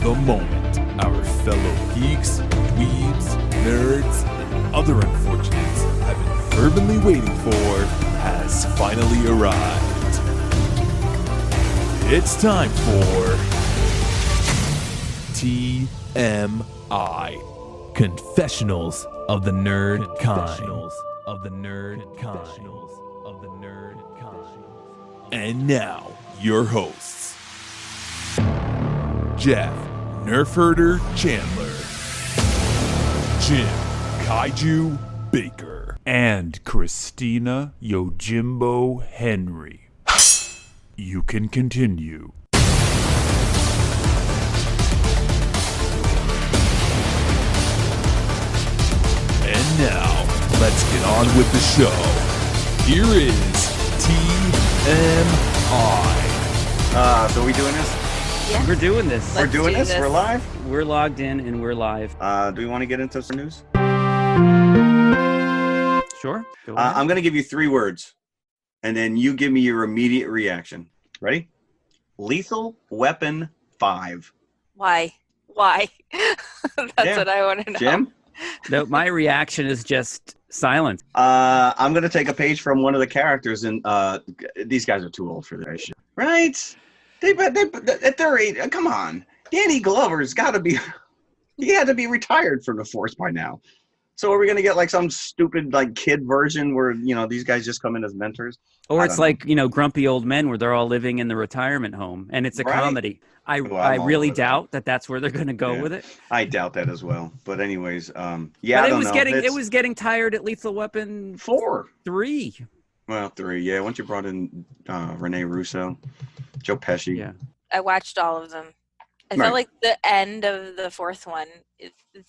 the moment our fellow geeks, dweebs, nerds, and other unfortunates have been fervently waiting for has finally arrived. It's time for TMI, Confessionals of the Nerd Kind. And now, your hosts, Jeff Nerfherder Chandler, Jim Kaiju Baker, and Christina Yojimbo Henry. You can continue. And now, let's get on with the show. Here is TMI. So we doing this? Yeah. We're doing this. We're doing this? We're live? We're logged in and we're live. Do we want to get into some news? Sure. Go ahead. I'm going to give you 3 words, and then you give me your immediate reaction. Ready? Lethal Weapon 5. Why? That's Jim? what I want to know. Jim? No, my reaction is just silence. I'm going to take a page from one of the characters, and these guys are too old for this shit. Right? They at their age, come on. Danny Glover's got to be, he had to be retired from the force by now. So are we going to get like some stupid like kid version where, you know, these guys just come in as mentors? Or it's like, you know, Grumpy Old Men where they're all living in the retirement home and it's a comedy. I really doubt that that's where they're going to go with it. I doubt that as well. But anyways, But it was getting tired at Lethal Weapon 4. 3. Well, 3, yeah. Once you brought in Rene Russo, Joe Pesci. Yeah. I watched all of them. I felt like the end of the 4th one,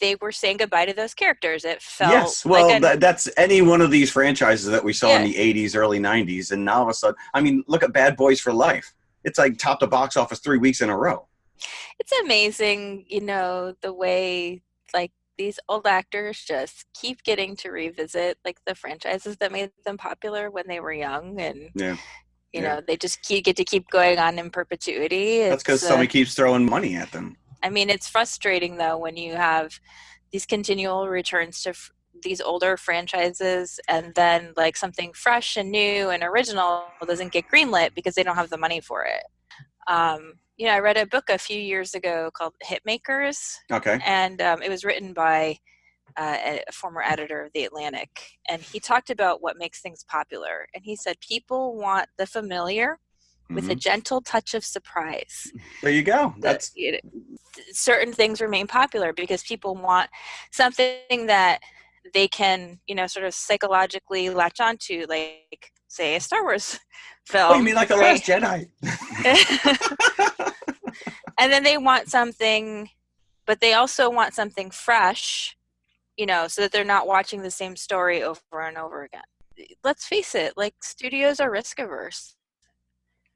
they were saying goodbye to those characters. It felt yes. Well, like that's any one of these franchises that we saw in the 80s, early 90s. And now all of a sudden, I mean, look at Bad Boys for Life. It's like top the box office 3 weeks in a row. It's amazing, you know, the way like these old actors just keep getting to revisit like the franchises that made them popular when they were young, and you know, they just get to keep going on in perpetuity. That's because somebody keeps throwing money at them. I mean, it's frustrating though when you have these continual returns to these older franchises, and then like something fresh and new and original doesn't get greenlit because they don't have the money for it. You know, I read a book a few years ago called Hitmakers. Okay. And it was written by a former editor of The Atlantic. And he talked about what makes things popular. And he said people want the familiar with a gentle touch of surprise. There you go. That's certain things remain popular because people want something that they can, you know, sort of psychologically latch onto, like, say, a Star Wars film. Oh, you mean like The Last Jedi? And then they want something, but they also want something fresh, you know, so that they're not watching the same story over and over again. Let's face it, like, studios are risk averse.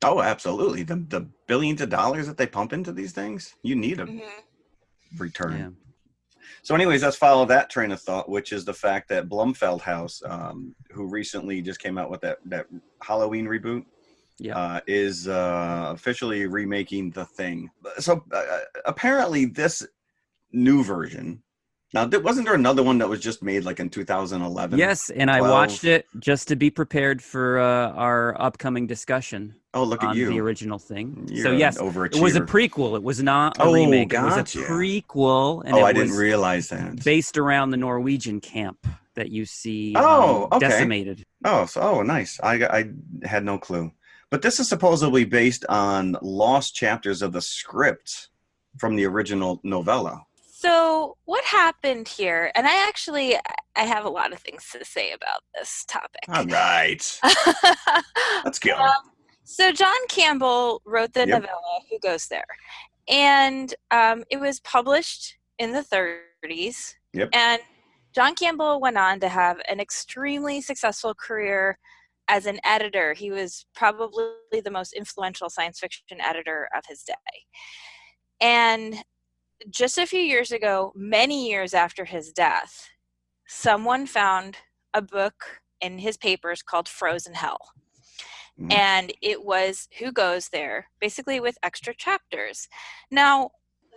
Oh, absolutely. The billions of dollars that they pump into these things, you need a return. Yeah. So anyways, let's follow that train of thought, which is the fact that Blumfeld House, who recently just came out with that Halloween reboot, is officially remaking The Thing. So apparently this new version, now wasn't there another one that was just made like in 2011? Yes, and 12? I watched it just to be prepared for our upcoming discussion. Oh, look at you. The original Thing. You're so yes, it was a prequel. It was not a remake. Gotcha. It was a prequel. And I didn't realize that. Based around the Norwegian camp that you see decimated. Oh, nice. I had no clue. But this is supposedly based on lost chapters of the script from the original novella. So what happened here, and I have a lot of things to say about this topic. All right. Let's go. So John Campbell wrote the novella Who Goes There? And it was published in the 30s. Yep. And John Campbell went on to have an extremely successful career as an editor. He was probably the most influential science fiction editor of his day. And just a few years ago, many years after his death, someone found a book in his papers called Frozen Hell. Mm-hmm. And it was Who Goes There, basically with extra chapters. Now,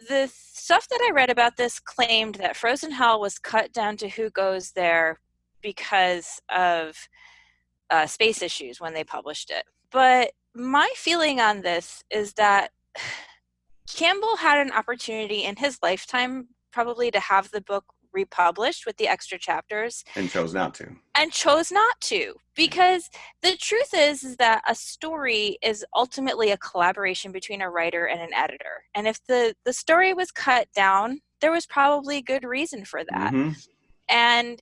The stuff that I read about this claimed that Frozen Hell was cut down to who goes there because of space issues when they published it. But my feeling on this is that Campbell had an opportunity in his lifetime probably to have the book republished with the extra chapters. And chose not to. Because the truth is that a story is ultimately a collaboration between a writer and an editor. And if the story was cut down, there was probably good reason for that. Mm-hmm. And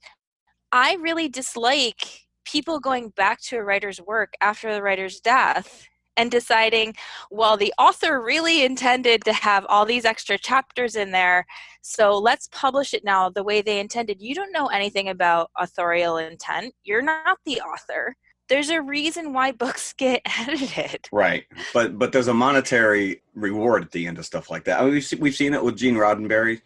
I really dislike people going back to a writer's work after the writer's death and deciding, well, the author really intended to have all these extra chapters in there, so let's publish it now the way they intended. You don't know anything about authorial intent. You're not the author. There's a reason why books get edited. Right. But there's a monetary reward at the end of stuff like that. I mean, we've seen it with Gene Roddenberry,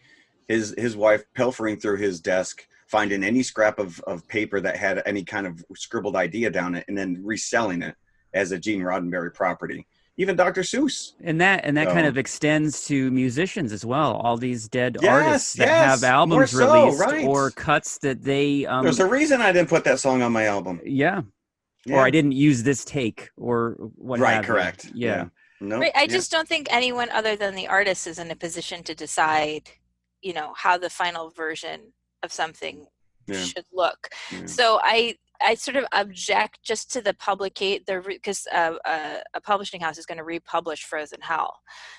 his wife pilfering through his desk, finding any scrap of paper that had any kind of scribbled idea down it, and then reselling it as a Gene Roddenberry property. Even Dr. Seuss. And that kind of extends to musicians as well. All these dead artists that have albums released or cuts that they... There's a reason I didn't put that song on my album. Yeah. Or I didn't use this take or what have you. Right, correct. Yeah. No. Right. I just don't think anyone other than the artist is in a position to decide, how the final version of something should look. Yeah. So I sort of object just to the because a publishing house is going to republish Frozen Hell.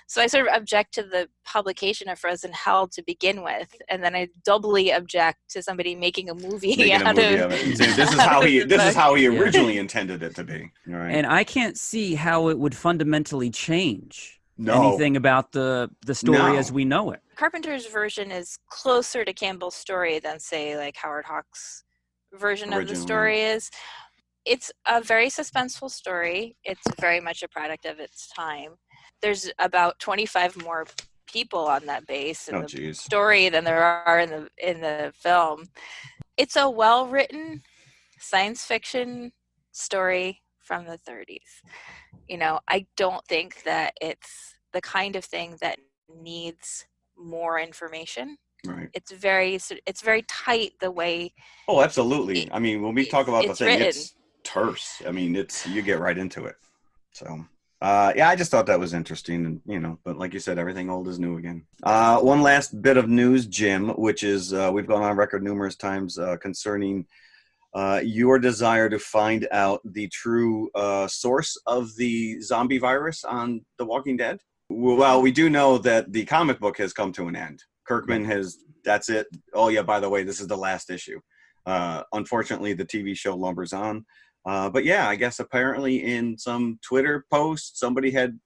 So I sort of object to the publication of Frozen Hell to begin with, and then I doubly object to somebody making a movie out of it. This is how he originally intended it to be. Right. And I can't see how it would fundamentally change anything about the story as we know it. Carpenter's version is closer to Campbell's story than, say, like Howard Hawks' version of the story is. It's a very suspenseful story. It's very much a product of its time. There's about 25 more people on that base in the story than there are in the film. It's a well-written science fiction story from the 30s. I don't think that it's the kind of thing that needs more information. Right. It's very tight the way. Oh, absolutely. I mean, when we talk about the thing, it's terse. I mean, you get right into it. So, I just thought that was interesting, and but like you said, everything old is new again. One last bit of news, Jim, which is we've gone on record numerous times concerning your desire to find out the true source of the zombie virus on The Walking Dead. Well, we do know that the comic book has come to an end. Kirkman that's it. Oh yeah, by the way, this is the last issue. Unfortunately, the TV show lumbers on. But yeah, I guess apparently in some Twitter post, somebody had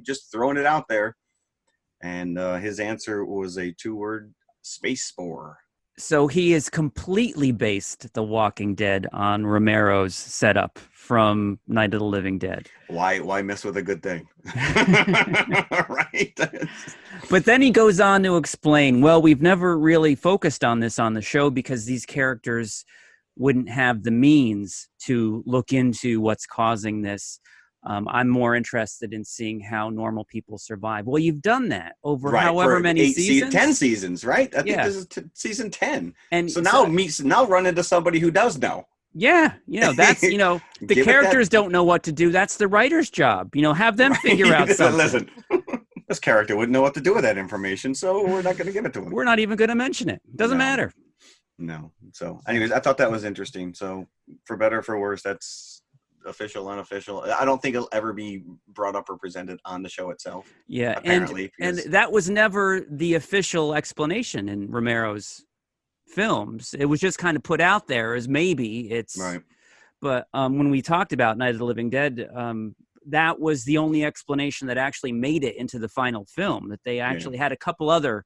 just thrown it out there. And his answer was a 2-word space spore. So he is completely based The Walking Dead on Romero's setup from Night of the Living Dead. Why mess with a good thing? Right. But then he goes on to explain, well, we've never really focused on this on the show because these characters wouldn't have the means to look into what's causing this. I'm more interested in seeing how normal people survive. Well, you've done that over however many seasons. 10 seasons, right? I think this is season 10. And so now run into somebody who does know. Yeah, that's the characters don't know what to do. That's the writer's job. Have them figure out something. Listen, this character wouldn't know what to do with that information, so we're not going to give it to him. We're not even going to mention it. Doesn't matter. No. So, anyways, I thought that was interesting. So, for better or for worse, that's official, unofficial. I don't think it'll ever be brought up or presented on the show itself. Yeah, apparently, and that was never the official explanation in Romero's films. It was just kind of put out there as maybe it's right. But when we talked about Night of the Living Dead, that was the only explanation that actually made it into the final film. That they actually had a couple other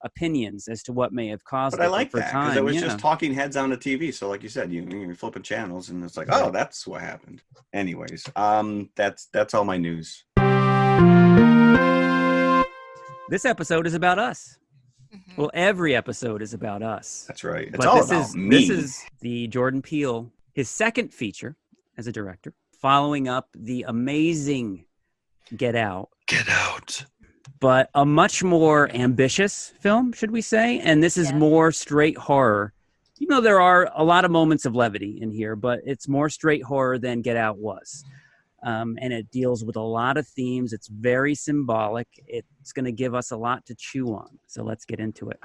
opinions as to what may have caused it. But I like that because it was just talking heads on the TV. So, like you said, you're flipping channels, and it's like, oh, that's what happened. Anyways, that's all my news. This episode is about us. Mm-hmm. Well, every episode is about us. That's right. It's all about me. This is the Jordan Peele, his second feature as a director, following up the amazing Get Out. Get Out. but a much more ambitious film, should we say? And this is more straight horror. Even though there are a lot of moments of levity in here, but it's more straight horror than Get Out was. And it deals with a lot of themes. It's very symbolic. It's going to give us a lot to chew on. So let's get into it.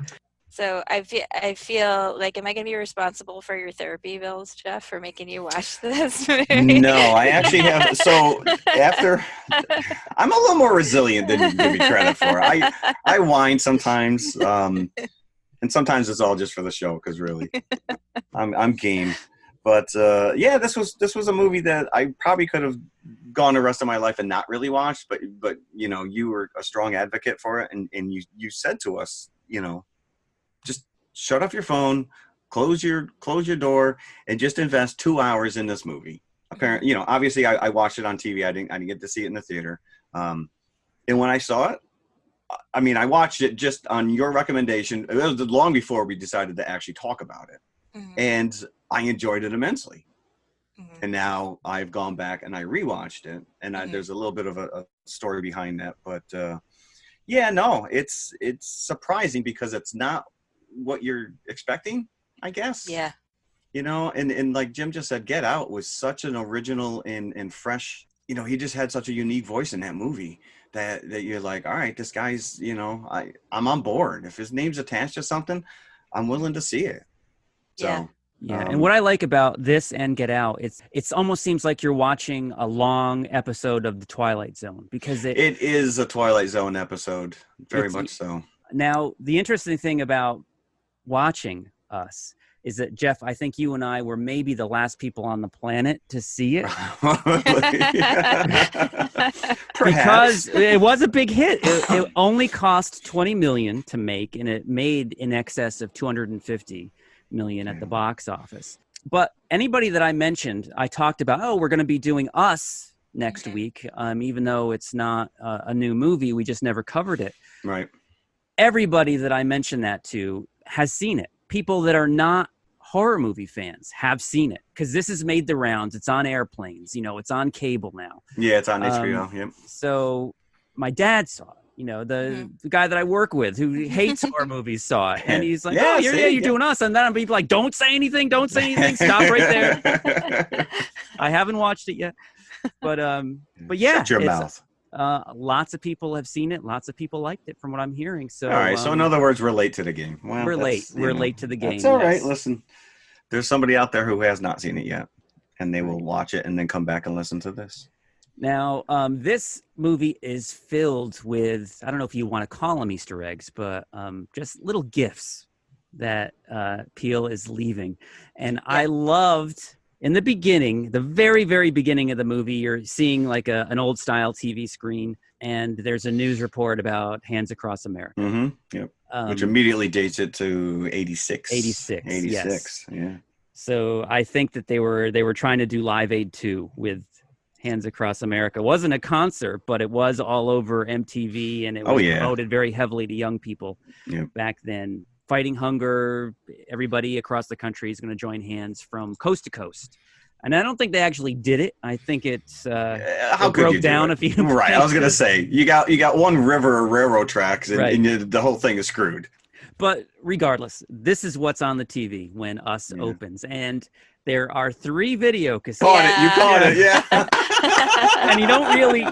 So I feel like, am I going to be responsible for your therapy bills, Jeff, for making you watch this movie? No, I actually have. So after, I'm a little more resilient than you give me credit for. I whine sometimes, and sometimes it's all just for the show because really, I'm game. But yeah, this was a movie that I probably could have gone the rest of my life and not really watched. But you know, you were a strong advocate for it, and you said to us, you know, just shut off your phone, close your door, and just invest 2 hours in this movie. Apparently, you know, obviously I watched it on TV. I didn't get to see it in the theater. And when I saw it, I mean, I watched it just on your recommendation. It was long before we decided to actually talk about it. Mm-hmm. And I enjoyed it immensely. Mm-hmm. And now I've gone back and I rewatched it. And there's a little bit of a story behind that. But yeah, no, it's surprising because it's not what you're expecting, I guess. Yeah. You know, and like Jim just said, Get Out was such an original and fresh, you know, he just had such a unique voice in that movie that you're like, all right, this guy's, you know, I'm on board. If his name's attached to something, I'm willing to see it. So yeah. And what I like about this and Get Out, it's almost seems like you're watching a long episode of The Twilight Zone because it is a Twilight Zone episode, very much so. Now, the interesting thing about watching us is that, Jeff, I think you and I were maybe the last people on the planet to see it. Because it was a big hit. It only cost $20 million to make, and it made in excess of $250 million at the box office. But anybody that I mentioned, I talked about, we're going to be doing Us next week, even though it's not a new movie. We just never covered it. Right. Everybody that I mentioned that to has seen it. People that are not horror movie fans have seen it because this has made the rounds. It's on airplanes. You know, it's on cable now. Yeah, it's on HBO. Yep. So my dad saw it. You know, the guy that I work with who hates horror movies saw it. And he's like, you're doing Us. And then I'm like, don't say anything. Don't say anything. Stop right there. I haven't watched it yet. But yeah. Shut your mouth. Lots of people have seen it. Lots of people liked it from what I'm hearing. So, all right. So in other words, we're late to the game. Well, we're late. We're late to the game. That's all right. Listen, there's somebody out there who has not seen it yet, and they will watch it and then come back and listen to this. Now, this movie is filled with, I don't know if you want to call them Easter eggs, but just little gifts that Peele is leaving. And I loved, in the beginning, the very, very beginning of the movie, you're seeing like an old style TV screen, and there's a news report about Hands Across America. Mm-hmm. Yep. Which immediately dates it to 86. 86, yes. Yeah. So I think that they were trying to do Live Aid 2 with Hands Across America. It wasn't a concert, but it was all over MTV, and it was promoted very heavily to young people back then. Fighting hunger, everybody across the country is going to join hands from coast to coast. And I don't think they actually did it. I think it's how it broke down a few. Right, I was going to say you got one river or railroad tracks, and the whole thing is screwed. But regardless, this is what's on the TV when Us opens, and there are 3 video cassettes. You caught it, yeah. And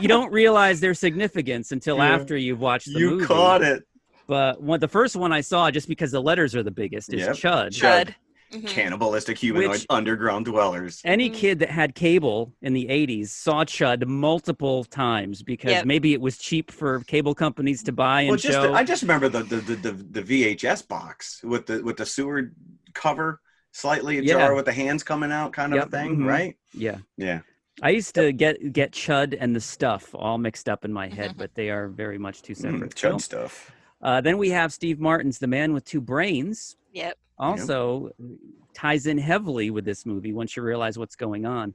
you don't realize their significance until after you've watched the movie. You caught it. But the first one I saw, just because the letters are the biggest, is Chud. Chud. Mm-hmm. Cannibalistic humanoid underground dwellers. Any kid that had cable in the 80s saw Chud multiple times because maybe it was cheap for cable companies to buy and show. I just remember the VHS box with the sewer cover, slightly ajar with the hands coming out kind of a thing, right? Yeah. Yeah. I used to get Chud and the Stuff all mixed up in my head, but they are very much two separate. Chud Stuff. Then we have Steve Martin's The Man with Two Brains. Yep. Also ties in heavily with this movie once you realize what's going on.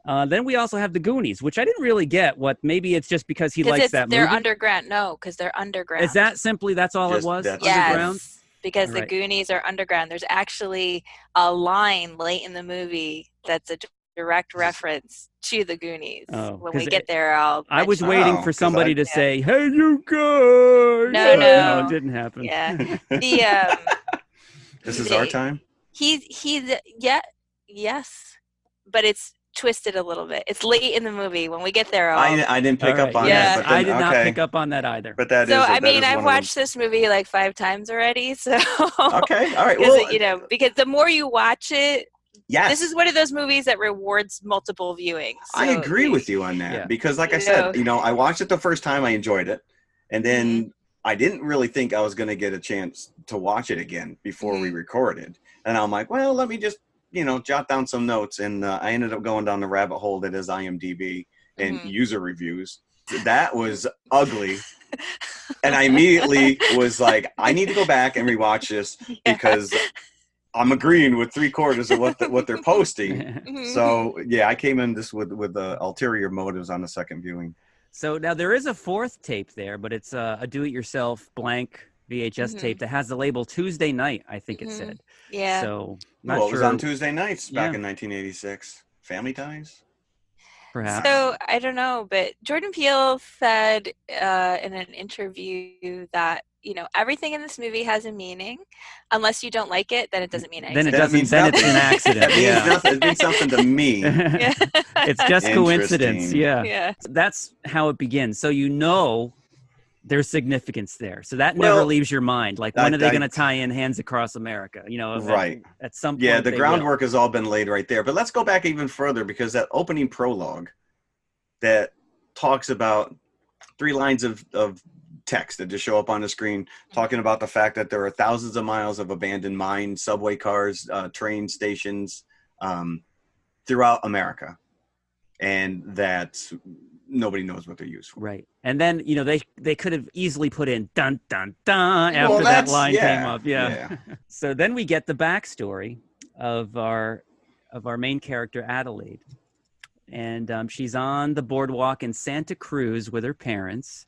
Then we also have The Goonies, which I didn't really get. Maybe it's just because he likes that movie. They're underground. No, because they're underground. Is that simply that's all it was? Yes, underground? Because the Goonies are underground. There's actually a line late in the movie that's a direct reference to the Goonies. Oh, when we get there, I was waiting for somebody to say, "Hey, you guys!" No, it didn't happen. Yeah, this is our time. Yes, but it's twisted a little bit. It's late in the movie. When we get there, I didn't pick up on that. But then, I did not pick up on that either. But I've watched this movie like 5 times already. So okay, all right. Well, because the more you watch it, yes, this is one of those movies that rewards multiple viewings. So, I agree with you on that because, like I said, I watched it the first time, I enjoyed it, and then I didn't really think I was going to get a chance to watch it again before we recorded, and I'm like, well, let me just jot down some notes, and I ended up going down the rabbit hole that is IMDb and user reviews. That was ugly. And I immediately was like, I need to go back and rewatch this because I'm agreeing with 3/4 of what they're posting. So I came in this with ulterior motives on the second viewing. So now there is a fourth tape there, but it's a do-it-yourself blank VHS tape that has the label Tuesday Night, I think it said. Yeah. So it was on Tuesday nights back in 1986. Family Ties? Perhaps. So I don't know, but Jordan Peele said in an interview that everything in this movie has a meaning. Unless you don't like it, then it doesn't mean anything. Then it doesn't. Then it's an accident. It means something to me. It's just coincidence. Yeah. That's how it begins. So there's significance there. So that never leaves your mind. Like, when are they going to tie in Hands Across America? Right. At some point. Yeah, the groundwork has all been laid right there. But let's go back even further, because that opening prologue that talks about 3 lines of text that just show up on the screen, talking about the fact that there are thousands of miles of abandoned mines, subway cars, train stations throughout America. And that nobody knows what they're used for. Right. And then, they could have easily put in dun, dun, dun after that line came up. Yeah. So then we get the backstory of our main character, Adelaide. And she's on the boardwalk in Santa Cruz with her parents.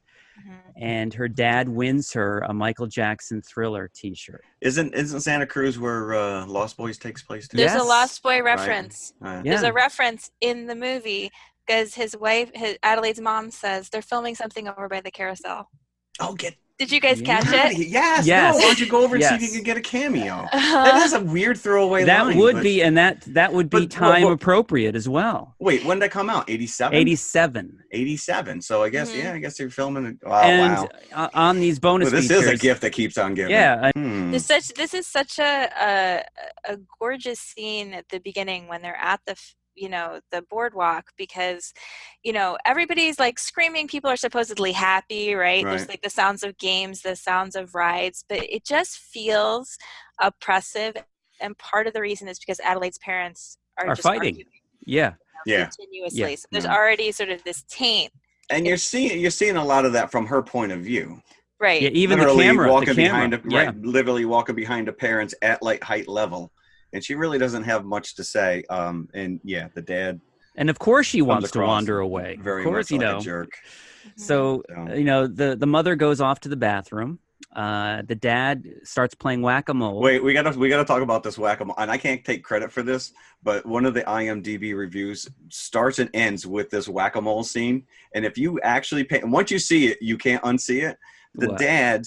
And her dad wins her a Michael Jackson Thriller t-shirt. Isn't Santa Cruz where Lost Boys takes place too? There's a Lost Boy reference. Right. There's a reference in the movie because Adelaide's mom says they're filming something over by the carousel. Oh, did you guys catch it? Yes. No, why don't you go over and see if you can get a cameo? That is a weird throwaway line. That would be time appropriate as well. Wait, when did that come out? 87? 87. So I guess, I guess you're filming it. Wow. On these bonus features. This is a gift that keeps on giving. Yeah. This is such a gorgeous scene at the beginning when they're at the boardwalk, because everybody's like screaming, people are supposedly happy, right? There's like the sounds of games, the sounds of rides, but it just feels oppressive, and part of the reason is because Adelaide's parents are just fighting continuously. So there's already sort of this taint, and you're seeing a lot of that from her point of view, right? Yeah, even literally the camera walking behind literally walking behind the parents at like height level. And she really doesn't have much to say. The dad. And of course she wants to wander away. Very of course, much like a jerk. So, the mother goes off to the bathroom. The dad starts playing whack-a-mole. Wait, we gotta talk about this whack-a-mole. And I can't take credit for this, but one of the IMDb reviews starts and ends with this whack-a-mole scene. And if you actually once you see it, you can't unsee it. The dad,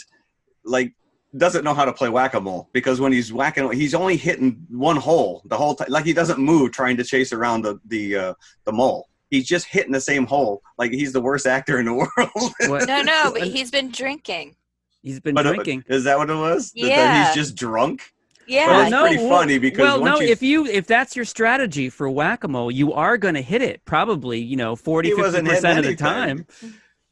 doesn't know how to play whack-a-mole, because when he's whacking, he's only hitting one hole the whole time. Like, he doesn't move trying to chase around the mole. He's just hitting the same hole. Like, he's the worst actor in the world. No, but he's been drinking. Drinking. Is that what it was? Yeah. That he's just drunk? Yeah. Well, it's pretty funny because if that's your strategy for whack-a-mole, you are going to hit it probably, 40-50% of the time.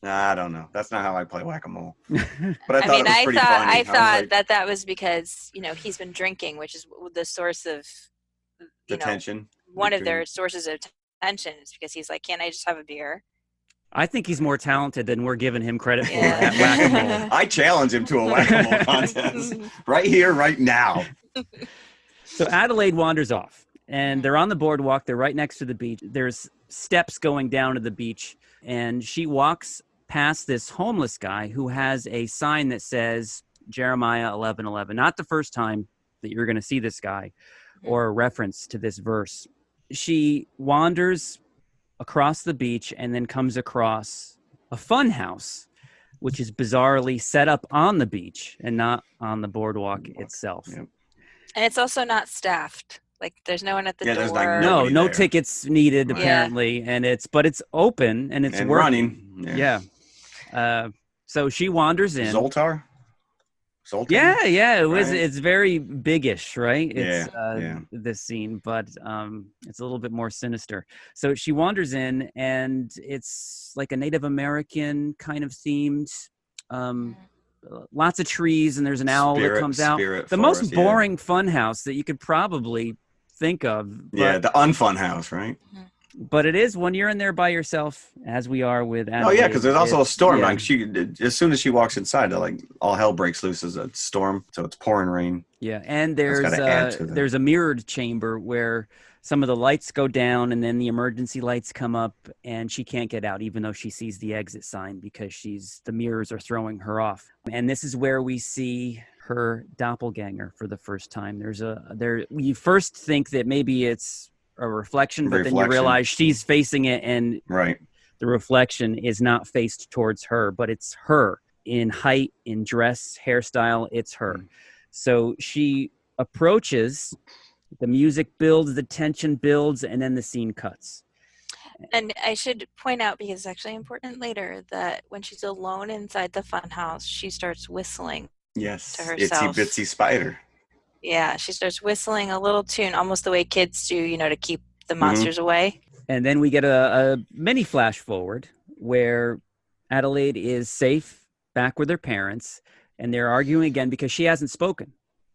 I don't know. That's not how I play whack-a-mole. But I thought it was pretty funny. I thought that was because, he's been drinking, which is the source of the tension. One of their sources of tension is because he's like, can't I just have a beer? I think he's more talented than we're giving him credit for at whack-a-mole. I challenge him to a whack-a-mole contest right here, right now. So Adelaide wanders off, and they're on the boardwalk. They're right next to the beach. There's steps going down to the beach, and she walks past this homeless guy who has a sign that says Jeremiah 11:11. Not the first time that you're going to see this guy or a reference to this verse. she wanders across the beach and then comes across a fun house, which is bizarrely set up on the beach and not on the boardwalk itself. Yep. And it's also not staffed. Like there's no one at the door. There's like No there. tickets needed apparently, and it's open and it's running. Yeah. So she wanders in. Zoltar? Yeah, it was. Right? It's very biggish, right? It's yeah. this scene, but it's a little bit more sinister. So she wanders in, and it's like a Native American kind of themed. Lots of trees, and there's an owl that comes out. The most boring fun house that you could probably think of. But, the unfun house, right? But it is when you're in there by yourself, as we are with Adelaide. Oh yeah, because there's also a storm. Yeah. Like as soon as she walks inside, like all hell breaks loose as a storm. So it's pouring rain. Yeah, and there's a mirrored chamber where some of the lights go down, and then the emergency lights come up, and she can't get out, even though she sees the exit sign because the mirrors are throwing her off. And this is where we see her doppelganger for the first time. You first think that maybe it's a reflection, but then you realize she's facing it, and the reflection is not faced towards her, but it's her in height, in dress, hairstyle. It's her. So she approaches, the music builds, the tension builds, and then the scene cuts. And I should point out, because it's actually important later, that when she's alone inside the funhouse, she starts whistling to herself. Itsy Bitsy Spider. Yeah, she starts whistling a little tune, almost the way kids do, to keep the monsters away. And then we get a mini flash forward where Adelaide is safe back with her parents, and they're arguing again because she hasn't spoken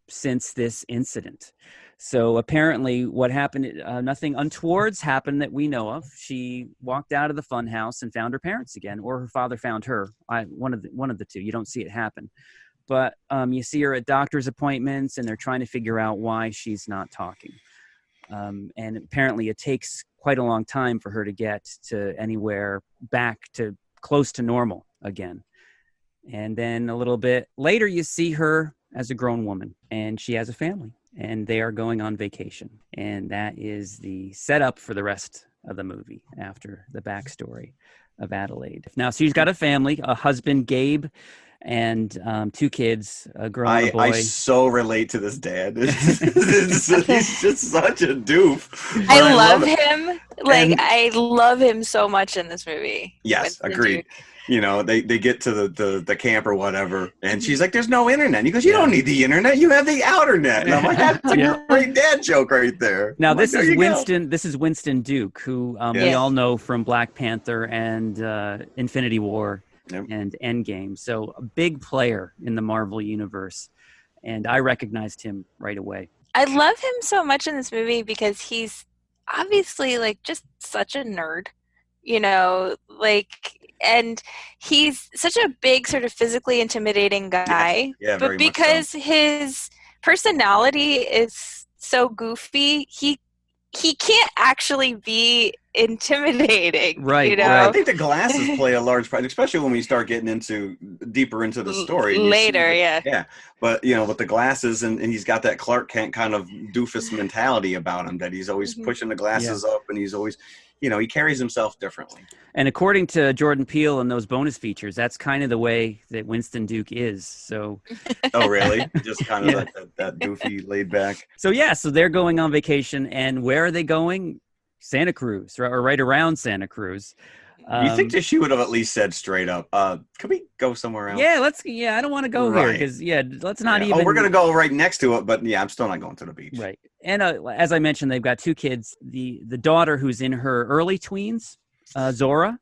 since this incident. So apparently what happened, nothing untowards happened that we know of. She walked out of the fun house and found her parents again, or her father found her. One of the two. You don't see it happen. But you see her at doctor's appointments, and they're trying to figure out why she's not talking. And apparently it takes quite a long time for her to get to anywhere back to close to normal again. And then a little bit later, you see her as a grown woman, and she has a family, and they are going on vacation. And that is the setup for the rest of the movie after the backstory of Adelaide. Now, she's got a family, a husband, Gabe, and 2 kids, a girl and a boy. I so relate to this dad. He's just such a doof. I love him. I love him so much in this movie. Yes, agreed. They get to the camp or whatever, and she's like, "There's no internet." And he goes, "You don't need the internet. You have the outer net." And I'm like, "That's a great dad joke right there." Now this is Winston. This is Winston Duke, who we all know from Black Panther and Infinity War and Endgame. So a big player in the Marvel universe, and I recognized him right away. I love him so much in this movie because he's obviously just such a nerd, and he's such a big, sort of physically intimidating guy. Yeah, but because his personality is so goofy, he can't actually be intimidating. Right. I think the glasses play a large part, especially when we start getting deeper into the story. Later, Yeah. But, with the glasses, and he's got that Clark Kent kind of doofus mentality about him, that he's always pushing the glasses up, and he's always, he carries himself differently. And according to Jordan Peele and those bonus features, that's kind of the way that Winston Duke is. So, oh really? Just kind of that doofy, laid back. So so they're going on vacation, and where are they going? Santa Cruz, or right around Santa Cruz. You think that she would have at least said straight up, "Could we go somewhere else?" Yeah, I don't want to go here because let's not even. Oh, we're gonna go right next to it, but I'm still not going to the beach. Right, and as I mentioned, they've got 2 kids. The daughter, who's in her early tweens, Zora,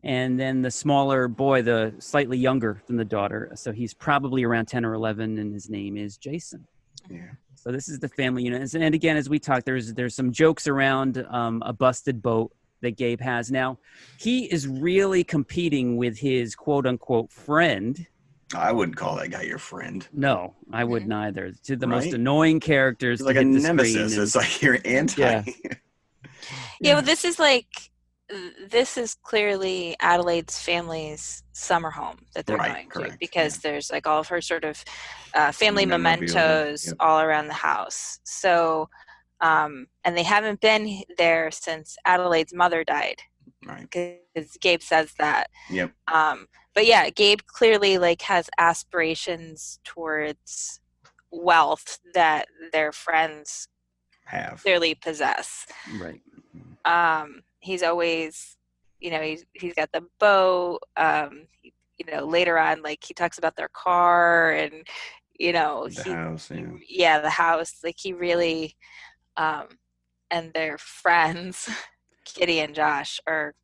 and then the smaller boy, the slightly younger than the daughter, so he's probably around 10 or 11, and his name is Jason. Yeah. So this is the family unit, and again, as we talked, there's some jokes around a busted boat that Gabe has. Now, he is really competing with his quote-unquote friend. I wouldn't call that guy your friend. No, I wouldn't either. To the most annoying characters. He's like a nemesis. It's like you're anti. Well, this is clearly Adelaide's family's summer home that they're going to, because there's all of her sort of family mementos all around the house. So And they haven't been there since Adelaide's mother died. Right. Because Gabe says that. Yep. But yeah, Gabe clearly like has aspirations towards wealth that their friends Have. clearly possess. Right. He's always, he's got the boat. Later on, like he talks about their car and, The house. Yeah, the house. Like he really, and their friends, Kitty and Josh, are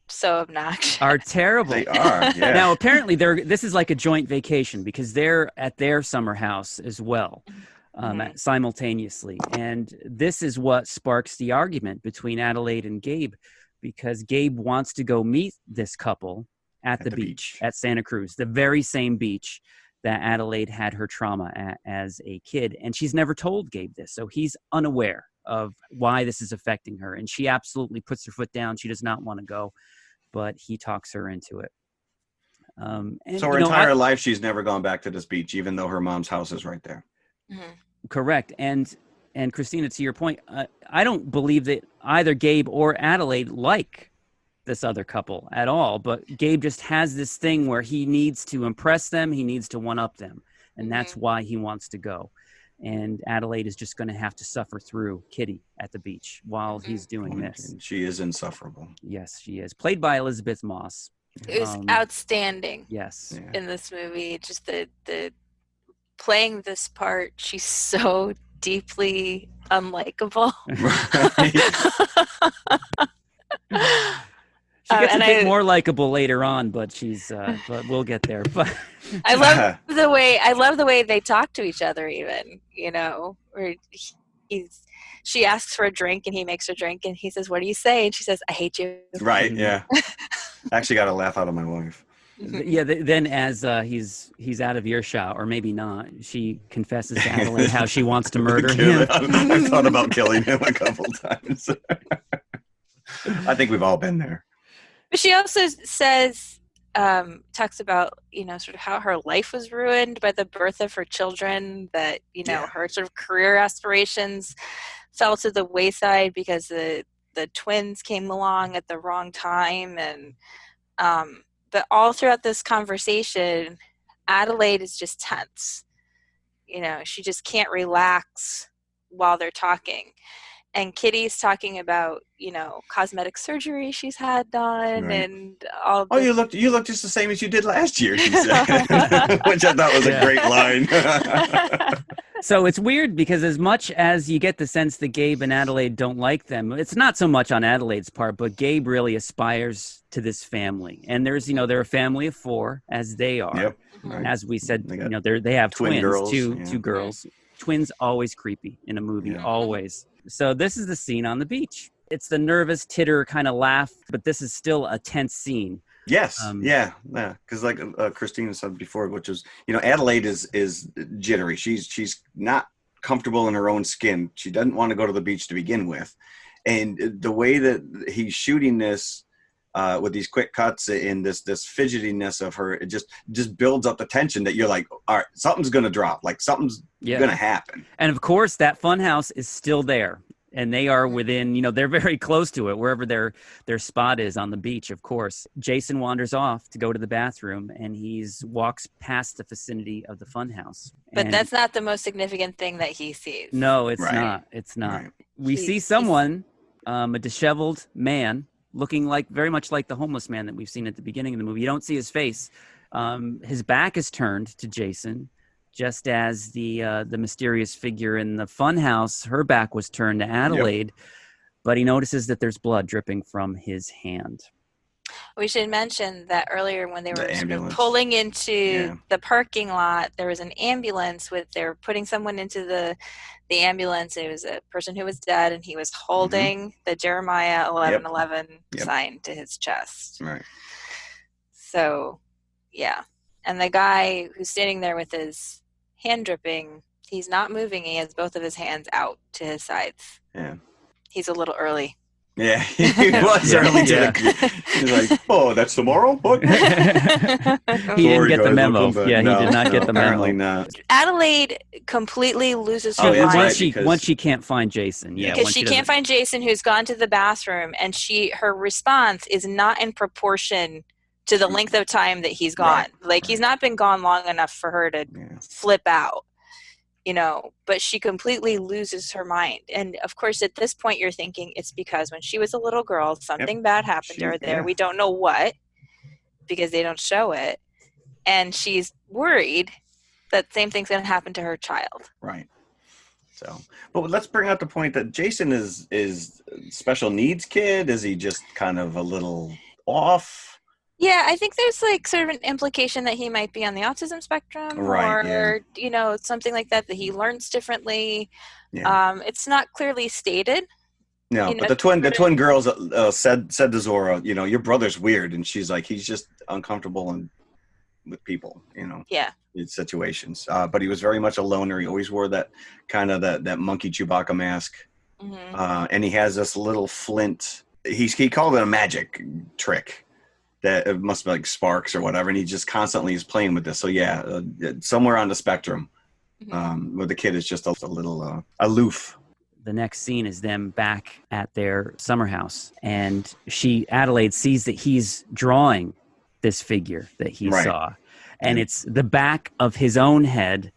so obnoxious. Are terrible. They are. Yeah. Now apparently this is like a joint vacation because they're at their summer house as well, simultaneously. And this is what sparks the argument between Adelaide and Gabe, because Gabe wants to go meet this couple at the beach at Santa Cruz, the very same beach that Adelaide had her trauma at as a kid. And she's never told Gabe this. So he's unaware of why this is affecting her. And she absolutely puts her foot down. She does not want to go, but he talks her into it. So her entire life, she's never gone back to this beach, even though her mom's house is right there. Mm-hmm. Correct. And Christina, to your point, I don't believe that either Gabe or Adelaide like this other couple at all, but Gabe just has this thing where he needs to impress them. He needs to one-up them. And that's why he wants to go. And Adelaide is just going to have to suffer through Kitty at the beach while he's doing this. And she is insufferable. Yes, she is. Played by Elizabeth Moss. It was outstanding. Yes. In this movie, just the playing this part, she's so deeply unlikable. She gets a bit more likable later on, but but we'll get there. But I love the way they talk to each other, even, where she asks for a drink and he makes her drink and he says, "What do you say?" And she says, "I hate you." Right. Yeah. I actually got a laugh out of my wife. Yeah. Then as he's out of earshot, or maybe not, she confesses to Adelaide how she wants to murder him. I've thought about killing him a couple times. I think we've all been there. But she also says, talks about, sort of how her life was ruined by the birth of her children, that, her sort of career aspirations fell to the wayside because the twins came along at the wrong time. And, but all throughout this conversation, Adelaide is just tense. She just can't relax while they're talking. And Kitty's talking about, cosmetic surgery she's had done, and all. Oh, you look just the same as you did last year, she said, which I thought was a great line. So it's weird because as much as you get the sense that Gabe and Adelaide don't like them, it's not so much on Adelaide's part, but Gabe really aspires to this family. And there's, they're a family of four, as they are. Yep. Right. As we said, they have twins, girls, two girls. Twins always creepy in a movie, always. So this is the scene on the beach. It's the nervous titter kind of laugh, but this is still a tense scene. Yes. Yeah. Because like Christina said before, which is, Adelaide is jittery. She's not comfortable in her own skin. She doesn't want to go to the beach to begin with. And the way that he's shooting this with these quick cuts and this fidgetiness of her, it just builds up the tension that you're like, all right, something's going to drop. Like something's going to happen. And of course, that funhouse is still there. And they are within, they're very close to it, wherever their spot is on the beach, of course. Jason wanders off to go to the bathroom, and walks past the vicinity of the funhouse. But that's not the most significant thing that he sees. No, it's not. It's not. Right. We see someone, a disheveled man, looking very much like the homeless man that we've seen at the beginning of the movie. You don't see his face. His back is turned to Jason, just as the mysterious figure in the funhouse, her back was turned to Adelaide, but he notices that there's blood dripping from his hand. We should mention that earlier when they were sort of pulling into the parking lot, there was an ambulance they were putting someone into the ambulance. It was a person who was dead, and he was holding the Jeremiah 11:11 sign to his chest. Right. So, yeah. And the guy who's standing there with his hand dripping, he's not moving. He has both of his hands out to his sides. Yeah. He's a little early. Yeah, he was early to the. He's like, oh, that's tomorrow? What? He didn't get the memo. Yeah, he did not get the memo. Apparently not. Adelaide completely loses her mind. Once she can't find Jason. Yeah, because she can't find Jason, who's gone to the bathroom, and her response is not in proportion to the length of time that he's gone. He's not been gone long enough for her to flip out. But she completely loses her mind. And of course, at this point, you're thinking it's because when she was a little girl, something bad happened to her there. We don't know what, because they don't show it. And she's worried that same thing's going to happen to her child. Right. So, but let's bring out the point that Jason is special needs kid. Is he just kind of a little off? Yeah, I think there's sort of an implication that he might be on the autism spectrum, or something like that he learns differently. Yeah. It's not clearly stated. No, but the twin girls said to Zora, your brother's weird, and she's like, he's just uncomfortable with people, in situations. But he was very much a loner. He always wore that kind of that monkey Chewbacca mask, and he has this little flint. He called it a magic trick. That it must be like sparks or whatever, and he just constantly is playing with this. So somewhere on the spectrum, where the kid is just a little aloof. The next scene is them back at their summer house, and Adelaide sees that he's drawing this figure that he saw, and it's the back of his own head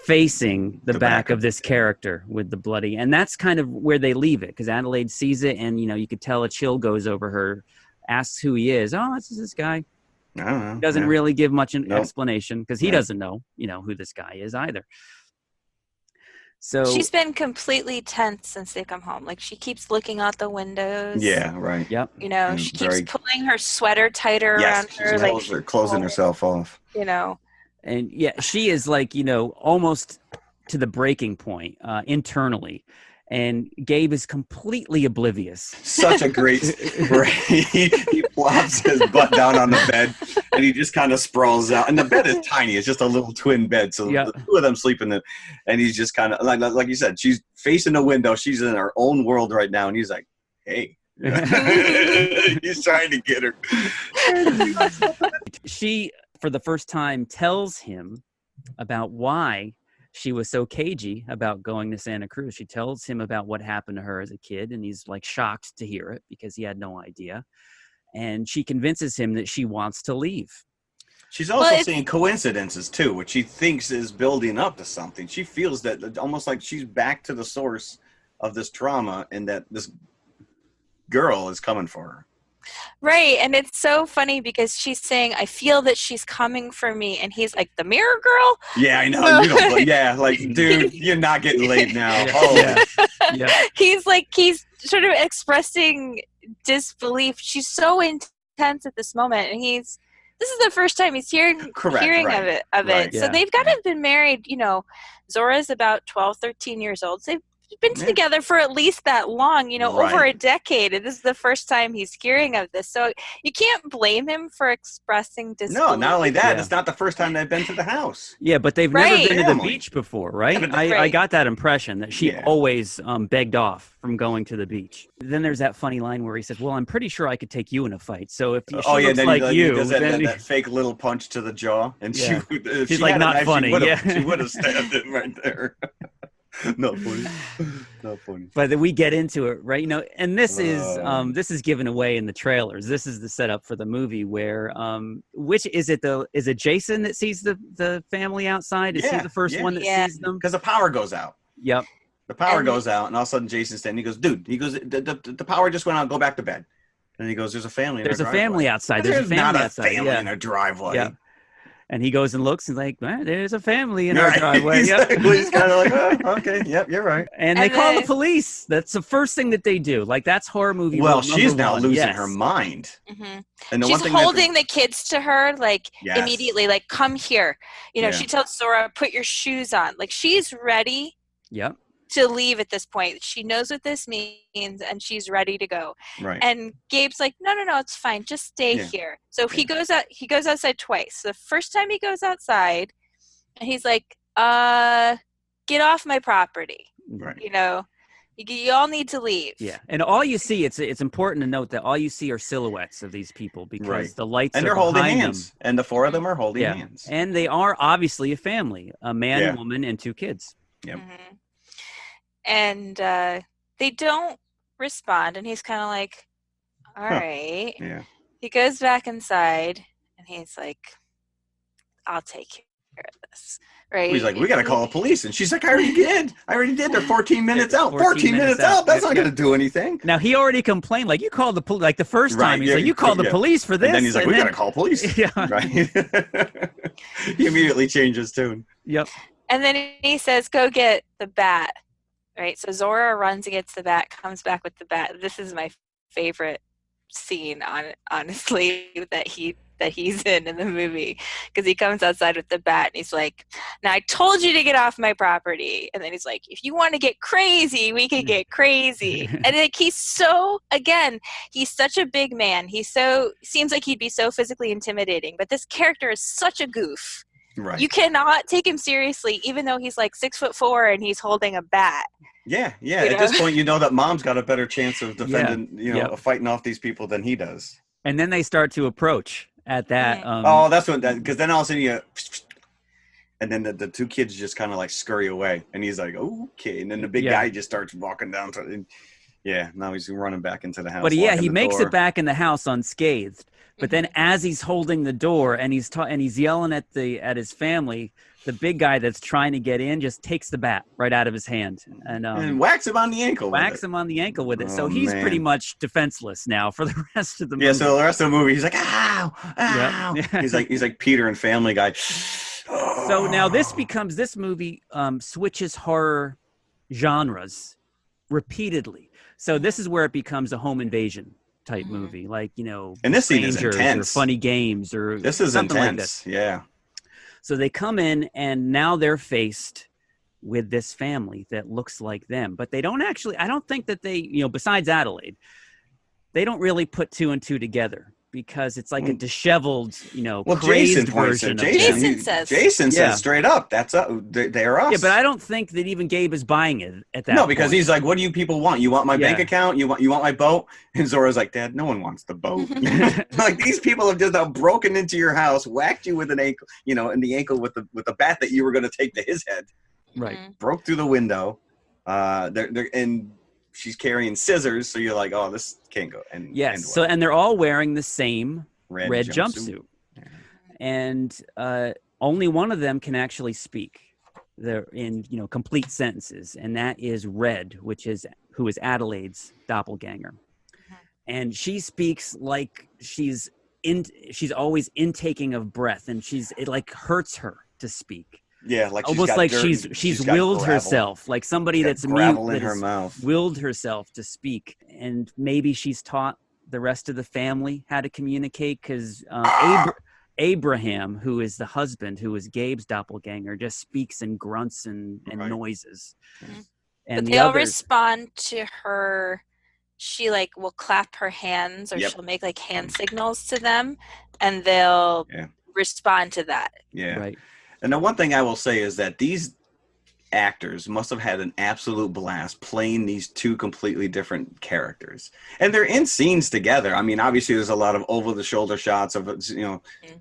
facing the back of this character with the bloody, and that's kind of where they leave it, because Adelaide sees it, and you could tell a chill goes over her. Asks who he is. Oh, this is this guy. I don't know. He doesn't really give much explanation, because he doesn't know, who this guy is either. So she's been completely tense since they come home. She keeps looking out the windows. Yeah, right. Yep. She keeps pulling her sweater tighter around her. She's closing herself off. And she is almost to the breaking point internally. And Gabe is completely oblivious. Such a great he plops his butt down on the bed, and he just kind of sprawls out. And the bed is tiny. It's just a little twin bed. So the two of them sleep in it. And he's just kind of, like you said, she's facing the window. She's in her own world right now. And he's like, hey. He's trying to get her. She, for the first time, tells him about why she was so cagey about going to Santa Cruz. She tells him about what happened to her as a kid, and he's shocked to hear it because he had no idea. And she convinces him that she wants to leave. She's also seeing coincidences too, which she thinks is building up to something. She feels that almost like she's back to the source of this trauma, and that this girl is coming for her. Right, and it's so funny because she's saying, I feel that she's coming for me, and he's like, the mirror girl? Yeah, I know. Dude, you're not getting laid now. He's sort of expressing disbelief. She's so intense at this moment, and this is the first time he's hearing of it. Right. So they've got to have been married, Zora's about 12, 13 years old. So they've been together for at least that long, over a decade, and this is the first time he's hearing of this. So you can't blame him for expressing disbelief. No, not only that, it's not the first time they've been to the house. Yeah, but they've never been to the beach before, right? I got that impression that she always begged off from going to the beach. Then there's that funny line where he says, well, I'm pretty sure I could take you in a fight. So if she looks like you, does that fake little punch to the jaw, and she's like, not funny. She would have stabbed him right there. Not funny. But then we get into it, right? And this is given away in the trailers. This is the setup for the movie where, which is it? Is it Jason that sees the family outside? Is he the first one that sees them? Because the power goes out. Yep. The power goes out, and all of a sudden Jason's standing. He goes, "Dude," the power just went out. Go back to bed. And he goes, "There's a family. There's a family outside. There's not a family in our driveway." Yeah. And he goes and looks and there's a family in our driveway. Exactly. He's kind of like, oh, okay, yep, you're right. And they call the police. That's the first thing that they do. That's horror movie. Well, she's now losing her mind. Mm-hmm. And she's holding the kids to her, immediately, come here. She tells Zora, put your shoes on. She's ready. Yep. To leave at this point. She knows what this means, and she's ready to go. Right. And Gabe's like, no, it's fine. Just stay here. So he goes out. He goes outside twice. The first time he goes outside, and he's like, get off my property. Right. You all need to leave. Yeah, and all you see, it's important to note that all you see are silhouettes of these people because the lights and are they're holding behind hands, them. and the four of them are holding hands. And they are obviously a family, a man, woman, and 2 kids. Yep. And they don't respond, and he's kind of like, all right. Yeah. He goes back inside, and he's like, I'll take care of this. Right? He's like, we got to call the police. And she's like, I already did. They're 14 minutes out. 14 minutes out. That's not going to do anything. Now, he already complained. Like, you called the police. Like, the first time, he's like, you called the police for this. And then he's like, we got to call police. Yeah. Right? He immediately changes tune. Yep. And then he says, go get the bat. Right? So Zora runs and gets the bat, comes back with the bat. This is my favorite scene, honestly, that he's in the movie, because he comes outside with the bat and he's like, now I told you to get off my property. And then he's like, if you want to get crazy, we can get crazy. And like, he's such a big man. Seems like he'd be so physically intimidating, but this character is such a goof. Right. You cannot take him seriously, even though he's like 6'4" and he's holding a bat. Yeah. At this point, you know that Mom's got a better chance of defending, of fighting off these people than he does. And then they start to approach at that. That's what because then all of a sudden and then the 2 kids just kind of like scurry away, and he's like, okay, and then the big guy just starts walking down now he's running back into the house. But he makes it back in the house unscathed. But then as he's holding the door and he's yelling at his family, the big guy that's trying to get in just takes the bat right out of his hand and whacks him on the ankle. With it. So he's pretty much defenseless now for the rest of the movie. Yeah. So the rest of the movie, he's like, ow. Yep. He's like Peter and Family Guy. So now this movie switches horror genres repeatedly. So this is where it becomes a home invasion type movie, like, and this scene is intense, or Funny Games, or this is something intense. Like this. So they come in, and now they're faced with this family that looks like them, but they don't actually. I don't think that they, besides Adelaide, they don't really put 2 and 2 together, because it's like a disheveled, crazed version of Jason says straight up, they're us. Yeah, but I don't think that even Gabe is buying it at that point. No, because he's like, what do you people want? You want my bank account? You want my boat? And Zora's like, Dad, no one wants the boat. Like, these people have just now broken into your house, whacked you with an ankle, in the ankle with the bat that you were going to take to his head. Right. Broke through the window. And she's carrying scissors, so you're like, oh, this can't go. And they're all wearing the same red jumpsuit. And only one of them can actually speak. They're in complete sentences, and that is Red, who is Adelaide's doppelganger. And she speaks like she's always intaking of breath, and it like hurts her to speak. Yeah, like almost like she's willed herself, like somebody that's gravel mute in her mouth, willed herself to speak. And maybe she's taught the rest of the family how to communicate, because Abraham, who is the husband, who is Gabe's doppelganger, just speaks in grunts and noises. And but they all respond to her. She will clap her hands, or she'll make like hand signals to them, and they'll respond to that. Yeah, right. And the one thing I will say is that these actors must have had an absolute blast playing these 2 completely different characters. And they're in scenes together. I mean, obviously there's a lot of over-the-shoulder shots of,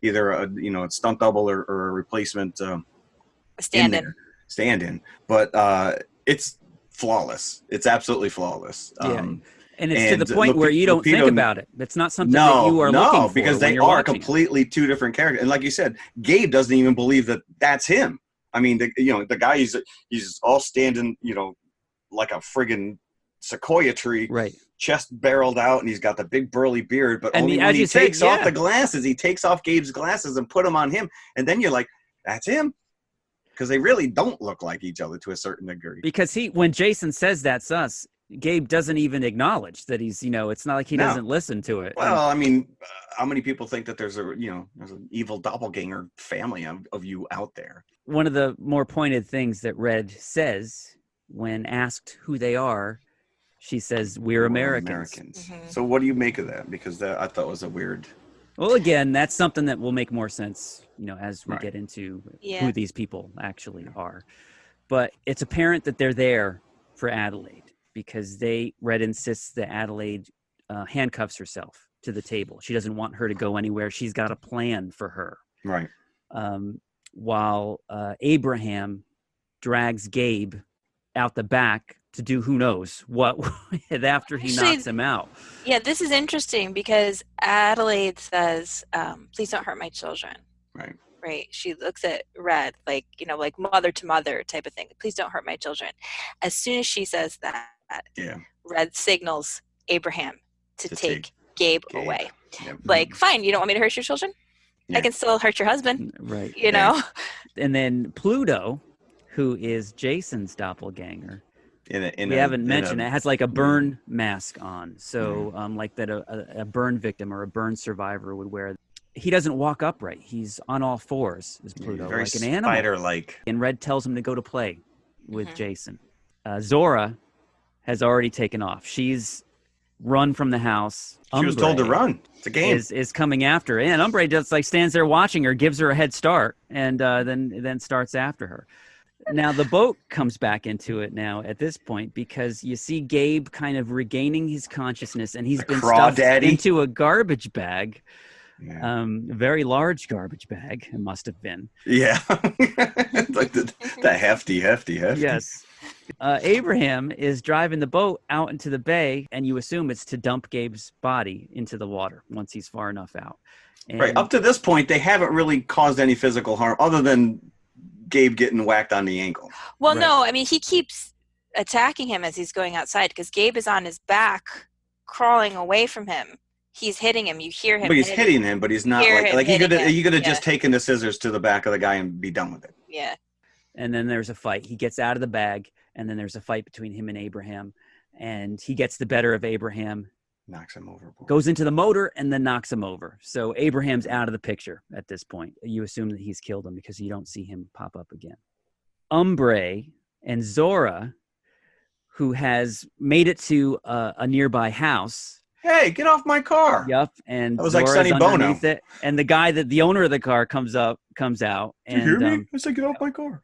either a stunt double or a replacement stand-in. But it's flawless. It's absolutely flawless. And it's to the point where you don't think about it. It's not something that you are looking for. No, because they are completely 2 different characters. And like you said, Gabe doesn't even believe that that's him. I mean, the guy, he's all standing, like a friggin' sequoia tree, right? Chest barreled out, and he's got the big burly beard. But only when he takes off the glasses, he takes off Gabe's glasses and put them on him. And then you're like, that's him. Because they really don't look like each other to a certain degree. Because when Jason says that's us, Gabe doesn't even acknowledge that he's, it's not like he doesn't listen to it. Well, I mean, how many people think that there's an evil doppelganger family of you out there? One of the more pointed things that Red says when asked who they are, she says, we're Americans. Mm-hmm. So what do you make of that? Because that I thought was a weird. Well, again, that's something that will make more sense, as we get into who these people actually are. But it's apparent that they're there for Adelaide. because Red insists that Adelaide handcuffs herself to the table. She doesn't want her to go anywhere. She's got a plan for her. Right. While Abraham drags Gabe out the back to do who knows what after he knocks him out. Yeah, this is interesting because Adelaide says, please don't hurt my children. Right. Right. She looks at Red like, like mother to mother type of thing. Please don't hurt my children. As soon as she says that, Red signals Abraham to take Gabe away. Yep. Like, fine, you don't want me to hurt your children? Yeah. I can still hurt your husband. Right. You know? And then Pluto, who is Jason's doppelganger, we haven't mentioned it, has like a burn mask on. So like that a burn victim or a burn survivor would wear. He doesn't walk upright. He's on all fours, is Pluto, very like an animal. Spider-like. And Red tells him to go to play with Jason. Zora has already taken off. She's run from the house. She was told to run. It's a game. Is coming after her. And Umbre just like stands there watching her, gives her a head start, and then starts after her. Now the boat comes back into it now at this point because you see Gabe kind of regaining his consciousness, and he's been stuffed into a garbage bag. Yeah. A very large garbage bag, it must have been. Yeah. Like the hefty. Yes. Abraham is driving the boat out into the bay, and you assume it's to dump Gabe's body into the water once he's far enough out. And right. Up to this point, they haven't really caused any physical harm other than Gabe getting whacked on the ankle. Well, no, I mean, he keeps attacking him as he's going outside because Gabe is on his back, crawling away from him. He's hitting him. You hear him. But he's hitting him, but he's not like he could have just taken the scissors to the back of the guy and be done with it. Yeah. And then there's a fight. He gets out of the bag, and then there's a fight between him and Abraham, and he gets the better of Abraham. Knocks him overboard. Goes into the motor and then knocks him over. So Abraham's out of the picture at this point. You assume that he's killed him because you don't see him pop up again. Umbre and Zora, who has made it to a nearby house. Hey, get off my car. Yep. And that was like Sonny Bono. It, and the guy the owner of the car comes out. And, you hear me? I said, get off my car.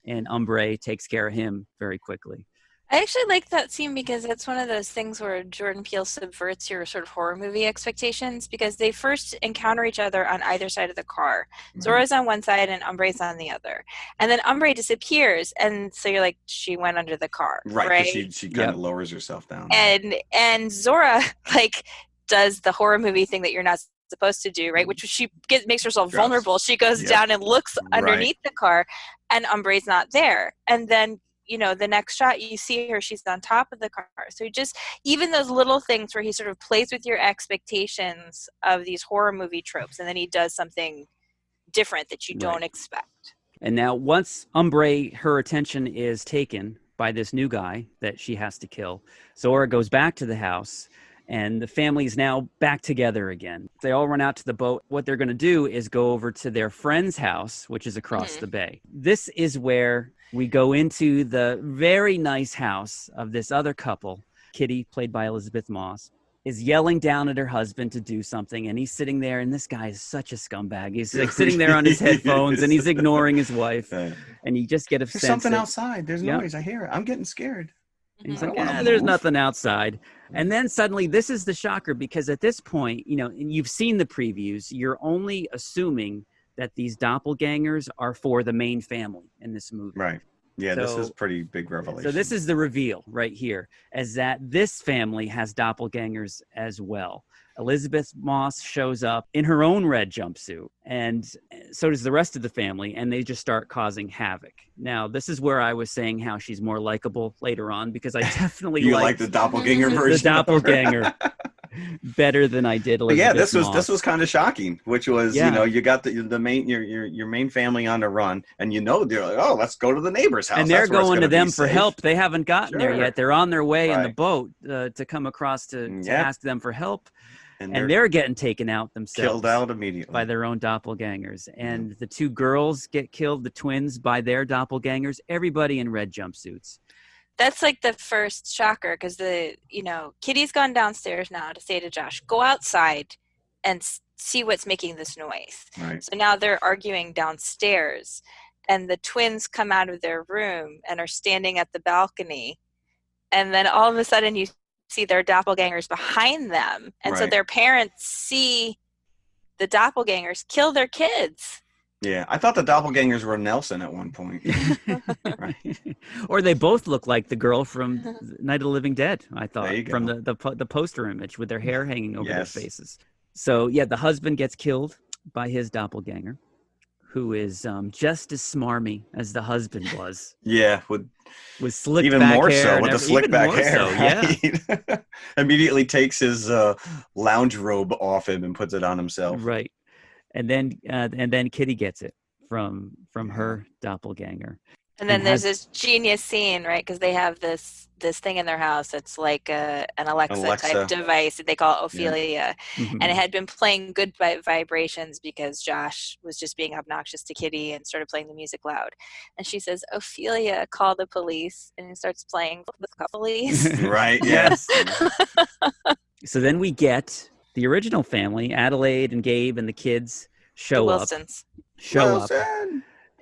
And Umbre takes care of him very quickly. I actually like that scene because it's one of those things where Jordan Peele subverts your sort of horror movie expectations because they first encounter each other on either side of the car. Mm-hmm. Zora's on one side and Umbre's on the other. And then Umbre disappears, and so you're like, she went under the car. Right. She kind of lowers herself down. And Zora, like, does the horror movie thing that you're not supposed to do, right? Which she makes herself vulnerable. She goes down and looks underneath the car, and Umbre's not there. And then the next shot you see her, she's on top of the car. So just even those little things where he sort of plays with your expectations of these horror movie tropes, and then he does something different that you don't expect. And now once Umbre, her attention is taken by this new guy that she has to kill, Zora goes back to the house, and the family is now back together again. They all run out to the boat. What they're going to do is go over to their friend's house, which is across the bay. This is where we go into the very nice house of this other couple. Kitty, played by Elizabeth Moss, is yelling down at her husband to do something, and he's sitting there, and this guy is such a scumbag. He's like sitting there on his headphones, and he's ignoring his wife, and you just get a sense. There's something outside. There's noise. I hear it. I'm getting scared. And he's like, there's nothing outside. And then suddenly, this is the shocker, because at this point, and you've seen the previews, you're only assuming that these doppelgangers are for the main family in this movie. Right. Yeah, this is pretty big revelation. So this is the reveal right here, as that this family has doppelgangers as well. Elizabeth Moss shows up in her own red jumpsuit, and so does the rest of the family, and they just start causing havoc. Now, this is where I was saying how she's more likable later on, because I definitely like the doppelganger version. The doppelganger better than I did Elizabeth Moss. This was kind of shocking, which was, you got the main your main family on the run, and they're like, oh, let's go to the neighbor's house. And they're going to them for help. They haven't gotten there yet. They're on their way in the boat to come across to ask them for help. And they're getting taken out themselves. Killed out immediately. By their own doppelgangers. And the two girls get killed, the twins, by their doppelgangers. Everybody in red jumpsuits. That's like the first shocker, because Kitty's gone downstairs now to say to Josh, go outside and see what's making this noise. Right. So now they're arguing downstairs, and the twins come out of their room and are standing at the balcony, and then all of a sudden you see their doppelgangers behind them, and so their parents see the doppelgangers kill their kids. Yeah, I thought the doppelgangers were Nelson at one point. Right. Or they both look like the girl from Night of the Living Dead, I thought, from the poster image with their hair hanging over their faces. So, yeah, the husband gets killed by his doppelganger, who is just as smarmy as the husband was. Yeah, with slicked even back more hair so with the slick back hair. So, right? Yeah, immediately takes his lounge robe off him and puts it on himself. Right, and then Kitty gets it from her doppelganger. And then there's this genius scene, right? Because they have this thing in their house. It's like an Alexa type device that they call Ophelia. Yeah. And it had been playing good vibrations because Josh was just being obnoxious to Kitty and started playing the music loud. And she says, "Ophelia, call the police." And it starts playing the police. Right, yes. So then we get the original family, Adelaide and Gabe and the kids show up.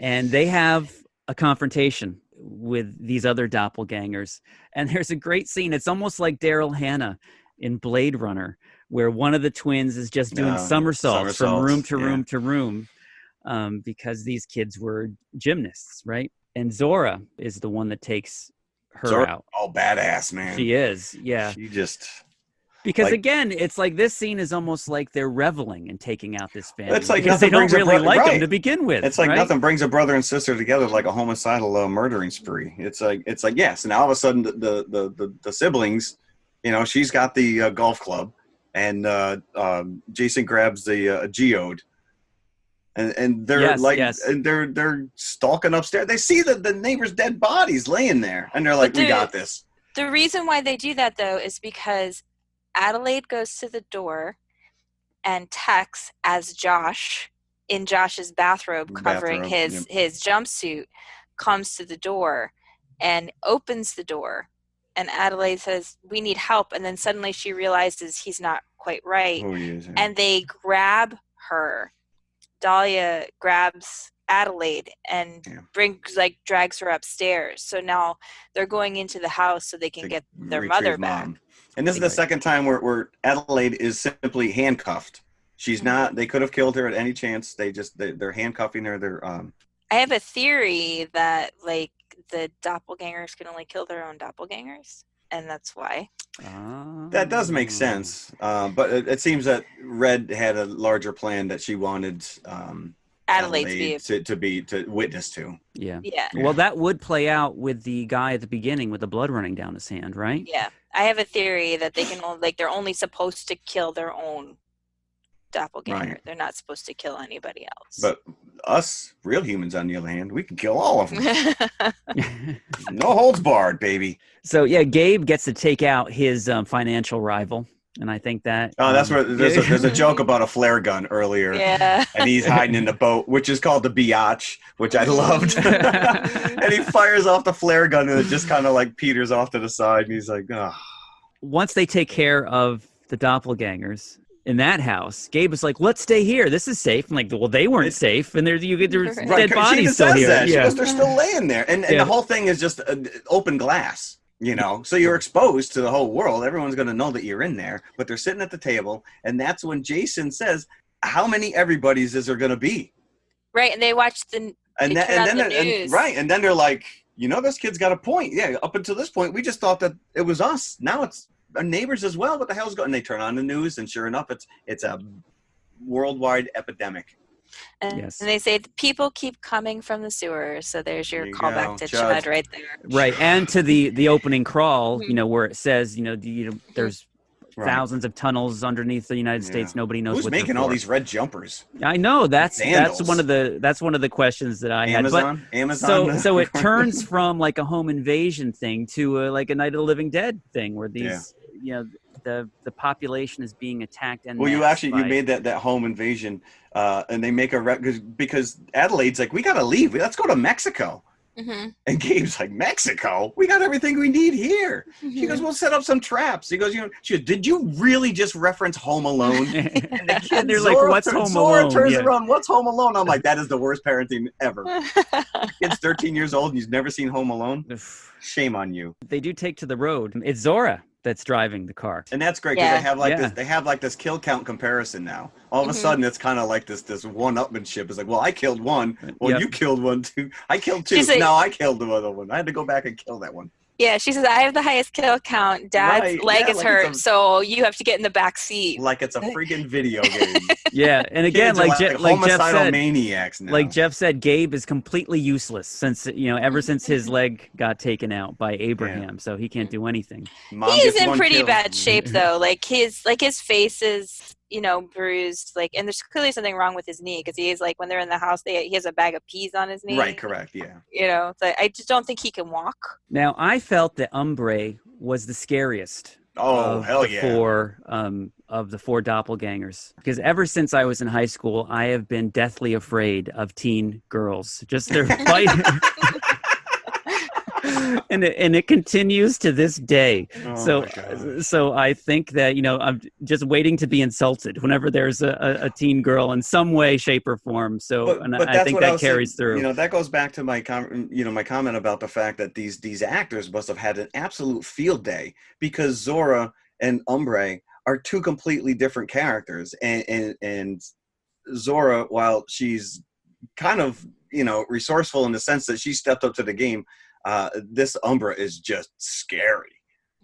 And they have a confrontation with these other doppelgangers. And there's a great scene. It's almost like Daryl Hannah in Blade Runner, where one of the twins is just doing somersaults from room to room to room, because these kids were gymnasts, right? And Zora is the one that takes her out. Oh, badass, man. She is, yeah. She just... Because again, it's like this scene is almost like they're reveling in taking out this family. It's like because they don't really like them to begin with. It's like nothing brings a brother and sister together like a homicidal murdering spree. It's like yes. And now all of a sudden the siblings, she's got the golf club, and Jason grabs the geode, and they're and they're stalking upstairs. They see the neighbor's dead bodies laying there, and they're like, "We got this." The reason why they do that though is because Adelaide goes to the door and texts as Josh, in Josh's bathrobe covering his jumpsuit, comes to the door and opens the door. And Adelaide says, "We need help." And then suddenly she realizes he's not quite right. Oh, he is, yeah. And they grab her. Dahlia grabs Adelaide and drags her upstairs. So now they're going into the house so they can get their mother back. And this is the second time where Adelaide is simply handcuffed. She's not. They could have killed her at any chance. They're handcuffing her. I have a theory that the doppelgangers can only kill their own doppelgangers, and that's why. That does make sense. But it seems that Red had a larger plan that she wanted Adelaide to witness to. Yeah. Well, that would play out with the guy at the beginning with the blood running down his hand, right? Yeah. I have a theory that they can they're only supposed to kill their own doppelganger. Right. They're not supposed to kill anybody else. But us real humans, on the other hand, we can kill all of them. No holds barred, baby. So yeah, Gabe gets to take out his financial rival. And I think that... Oh, that's where there's a joke about a flare gun earlier. Yeah. And he's hiding in the boat, which is called the biatch, which I loved. And he fires off the flare gun and it just kind of peters off to the side. And he's like, oh. Once they take care of the doppelgangers in that house, Gabe is like, "Let's stay here. This is safe." I'm like, well, they weren't safe. And there's dead bodies still here. That. Yeah. They're still laying there. And the whole thing is just open glass. So you're exposed to the whole world. Everyone's going to know that you're in there, but they're sitting at the table. And that's when Jason says, "How many everybody's is there going to be?" Right. And they watch the news. And then they're like, this kid's got a point. Yeah. Up until this point, we just thought that it was us. Now it's our neighbors as well. What the hell's going on? And they turn on the news, and sure enough, it's a worldwide epidemic. And they say people keep coming from the sewers. So there's your callback to Chud right there. Right, and to the opening crawl, where it says, there's thousands of tunnels underneath the United States. Nobody knows who's making all these red jumpers. I know that's one of the questions that I had. Amazon. So it turns from a home invasion thing to a Night of the Living Dead thing, where these the population is being attacked. And you made that home invasion, and they make because Adelaide's like, "We got to leave. Let's go to Mexico." Mm-hmm. And Gabe's like, Mexico? We got everything we need here. Mm-hmm. She goes, we'll set up some traps. He goes, she goes, did you really just reference Home Alone? And the kid, they're Zora, like, what's Home Zora Alone? turns Yeah. around, what's Home Alone? I'm like, that is the worst parenting ever. Kid's 13 years old and he's never seen Home Alone. Shame on you. They do take to the road. It's Zora that's driving the car. And that's great because Yeah. they have like this kill count comparison now. All of a sudden it's kind of like this one-upmanship. It's like, well, I killed one. Well, you killed one too. I killed two. No, I killed the other one. I had to go back and kill that one. Yeah, she says, I have the highest kill count. Dad's leg is hurt, so you have to get in the back seat. Like it's a freaking video game. Yeah, and again, like Jeff said, maniacs now. like Jeff said, Gabe is completely useless since ever since his leg got taken out by Abraham, so he can't do anything. He's in pretty bad shape though. Like his face is bruised. Like, and there's clearly something wrong with his knee because he is like when they're in the house, he has a bag of peas on his knee. Right, correct, yeah. So I just don't think he can walk. Now I felt that Umbre was the scariest. Oh, hell yeah. Of the four doppelgangers. Because ever since I was in high school, I have been deathly afraid of teen girls. Just their fight. and it continues to this day. So I think that, I'm just waiting to be insulted whenever there's a teen girl in some way, shape, or form. So I think that carries through. That goes back to my my comment about the fact that these actors must have had an absolute field day because Zora and Umbre are two completely different characters, and Zora, while she's kind of resourceful in the sense that she stepped up to the game, this Umbra is just scary.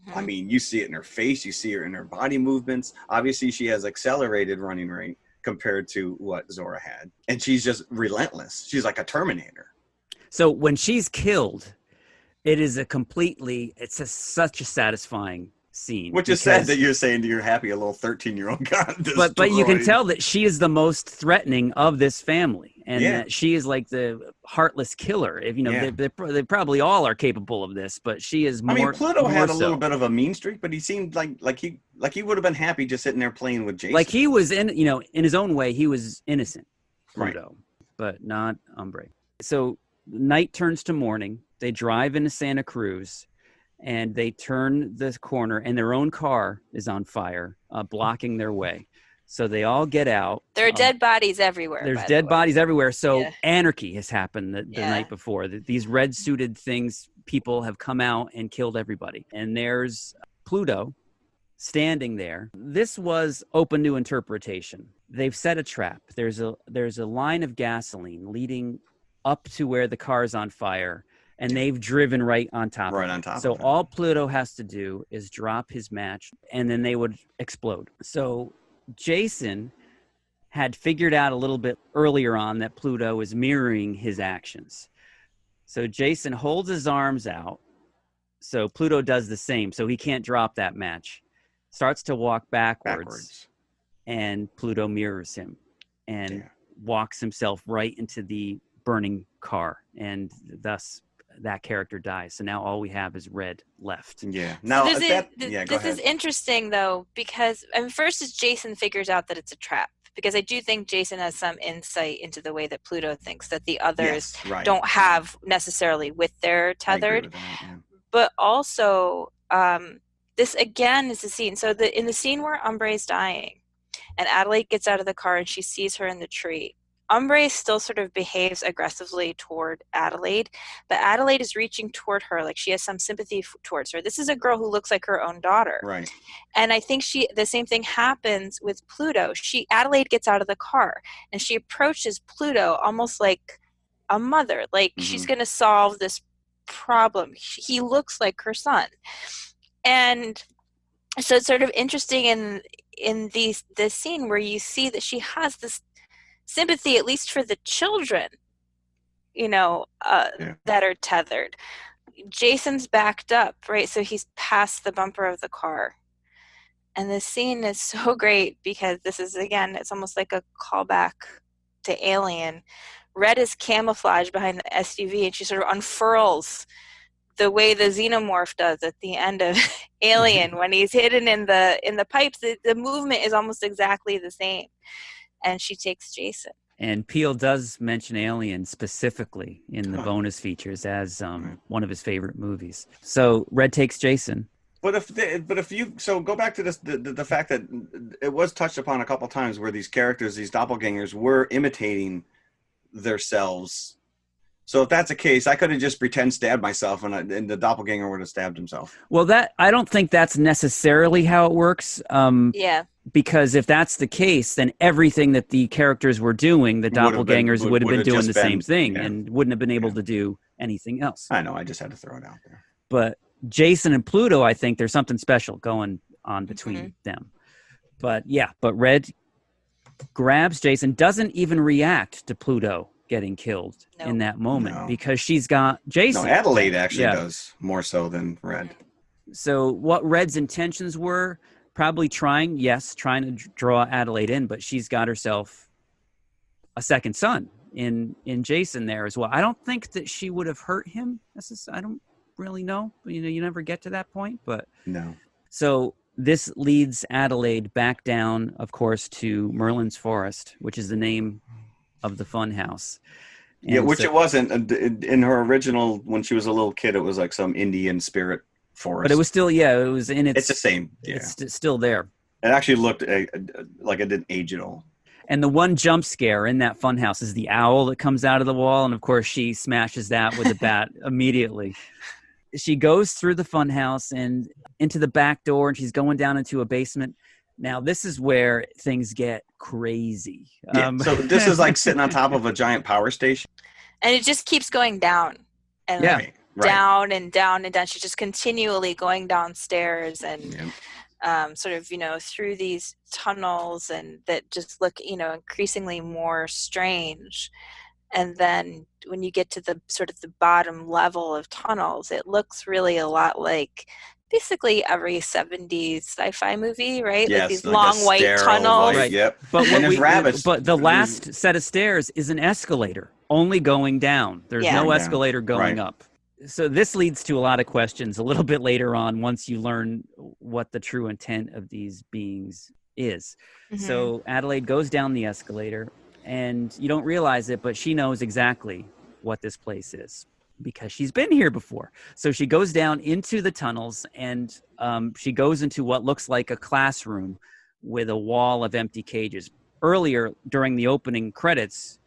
Mm-hmm. I mean, you see it in her face, you see her in her body movements. Obviously, she has accelerated running rate compared to what Zora had, and she's just relentless. She's like a Terminator. So when she's killed, it is such a satisfying scene. Which is sad that you're saying to your happy a little 13-year-old got destroyed. But you can tell that she is the most threatening of this family, and that she is like the heartless killer. If they probably all are capable of this, but she is more. I mean, Pluto had a little bit of a mean streak, but he seemed like he would have been happy just sitting there playing with Jason. Like he was in his own way, he was innocent, Pluto, but not Umbre. So night turns to morning. They drive into Santa Cruz. And they turn the corner, and their own car is on fire, blocking their way. So they all get out. There are dead bodies everywhere. There's dead bodies everywhere. So anarchy has happened the night before. These red-suited things, people have come out and killed everybody. And there's Pluto standing there. This was open to interpretation. They've set a trap. There's a line of gasoline leading up to where the car's on fire. And they've driven right on top of it. So all Pluto has to do is drop his match, and then they would explode. So Jason had figured out a little bit earlier on that Pluto is mirroring his actions. So Jason holds his arms out. So Pluto does the same. So he can't drop that match. Starts to walk backwards. And Pluto mirrors him and walks himself right into the burning car. And thus that character dies. So now all we have is Red left. Yeah. Now so this is interesting though, because first is Jason figures out that it's a trap, because I do think Jason has some insight into the way that Pluto thinks that the others don't have necessarily with their tethered. But also this again is the scene. So in the scene where Umbre is dying and Adelaide gets out of the car and she sees her in the tree, Umbre still sort of behaves aggressively toward Adelaide, but Adelaide is reaching toward her like she has some sympathy towards her. This is a girl who looks like her own daughter. Right. And I think the same thing happens with Pluto. Adelaide gets out of the car and she approaches Pluto almost like a mother, like she's going to solve this problem. He looks like her son. And so it's sort of interesting in this scene where you see that she has this sympathy, at least for the children, that are tethered. Jason's backed up, right? So he's past the bumper of the car. And this scene is so great because this is, again, it's almost like a callback to Alien. Red is camouflaged behind the SUV and she sort of unfurls the way the xenomorph does at the end of Alien when he's hidden in the pipes. The movement is almost exactly the same. And she takes Jason. And Peele does mention Alien specifically in the bonus features as one of his favorite movies. So Red takes Jason. But if you go back to this, the fact that it was touched upon a couple times where these characters, these doppelgangers, were imitating themselves. So if that's the case, I could have just pretend stabbed myself, and the doppelganger would have stabbed himself. Well, I don't think that's necessarily how it works. Yeah. Because if that's the case, then everything that the characters were doing, the doppelgangers would have been doing the same thing and wouldn't have been able to do anything else. I know. I just had to throw it out there. But Jason and Pluto, I think there's something special going on between them. But Red grabs Jason, doesn't even react to Pluto getting killed in that moment because she's got Jason. No, Adelaide actually does more so than Red. So what Red's intentions were, probably trying to draw Adelaide in, but she's got herself a second son in Jason there as well. I don't think that she would have hurt him. I don't really know. You never get to that point, but no. So this leads Adelaide back down, of course, to Merlin's Forest, which is the name of the fun house. And which it wasn't in her original. When she was a little kid, it was like some Indian spirit forest. But it was still, it was in its... It's the same. Yeah. It's still there. It actually looked like it didn't age at all. And the one jump scare in that funhouse is the owl that comes out of the wall. And, of course, she smashes that with a bat immediately. She goes through the funhouse and into the back door, and she's going down into a basement. Now, this is where things get crazy. So this is like sitting on top of a giant power station. And it just keeps going down. And down and down and down. She's just continually going downstairs and sort of, through these tunnels and that just look, increasingly more strange. And then when you get to the sort of the bottom level of tunnels, it looks really a lot like basically every 70s sci-fi movie, right? Yes, like these long white tunnels. Right. Yep. But there's rabbits. But the last set of stairs is an escalator, only going down. There's no escalator going up. So this leads to a lot of questions a little bit later on once you learn what the true intent of these beings is. Mm-hmm. So Adelaide goes down the escalator, and you don't realize it, but she knows exactly what this place is because she's been here before. So she goes down into the tunnels, and she goes into what looks like a classroom with a wall of empty cages. Earlier, during the opening credits,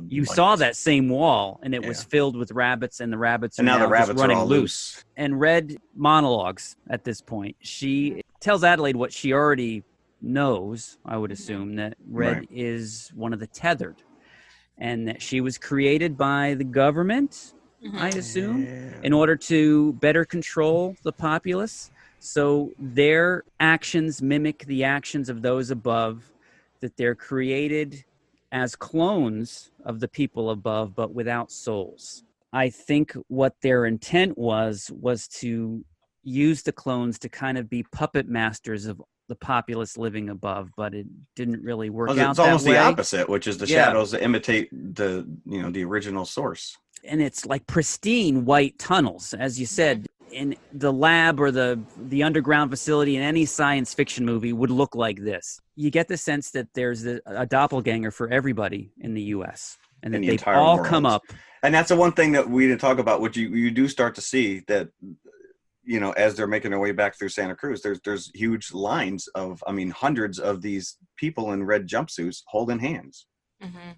you saw that same wall, and it was filled with rabbits, and the rabbits are now running loose. And Red monologues at this point. She tells Adelaide what she already knows, I would assume, that Red is one of the tethered, and that she was created by the government, I assume, in order to better control the populace. So their actions mimic the actions of those above, that they're created as clones of the people above, but without souls. I think what their intent was to use the clones to kind of be puppet masters of the populace living above, but it didn't really work out that way. It's almost the opposite, which is the shadows that imitate the original source. And it's like pristine white tunnels, as you said. In the lab or the underground facility in any science fiction movie would look like this. You get the sense that there's a doppelganger for everybody in the U.S. and that they've all come up. And that's the one thing that we didn't talk about, which you do start to see that, as they're making their way back through Santa Cruz, there's huge lines of, hundreds of these people in red jumpsuits holding hands. Mm-hmm.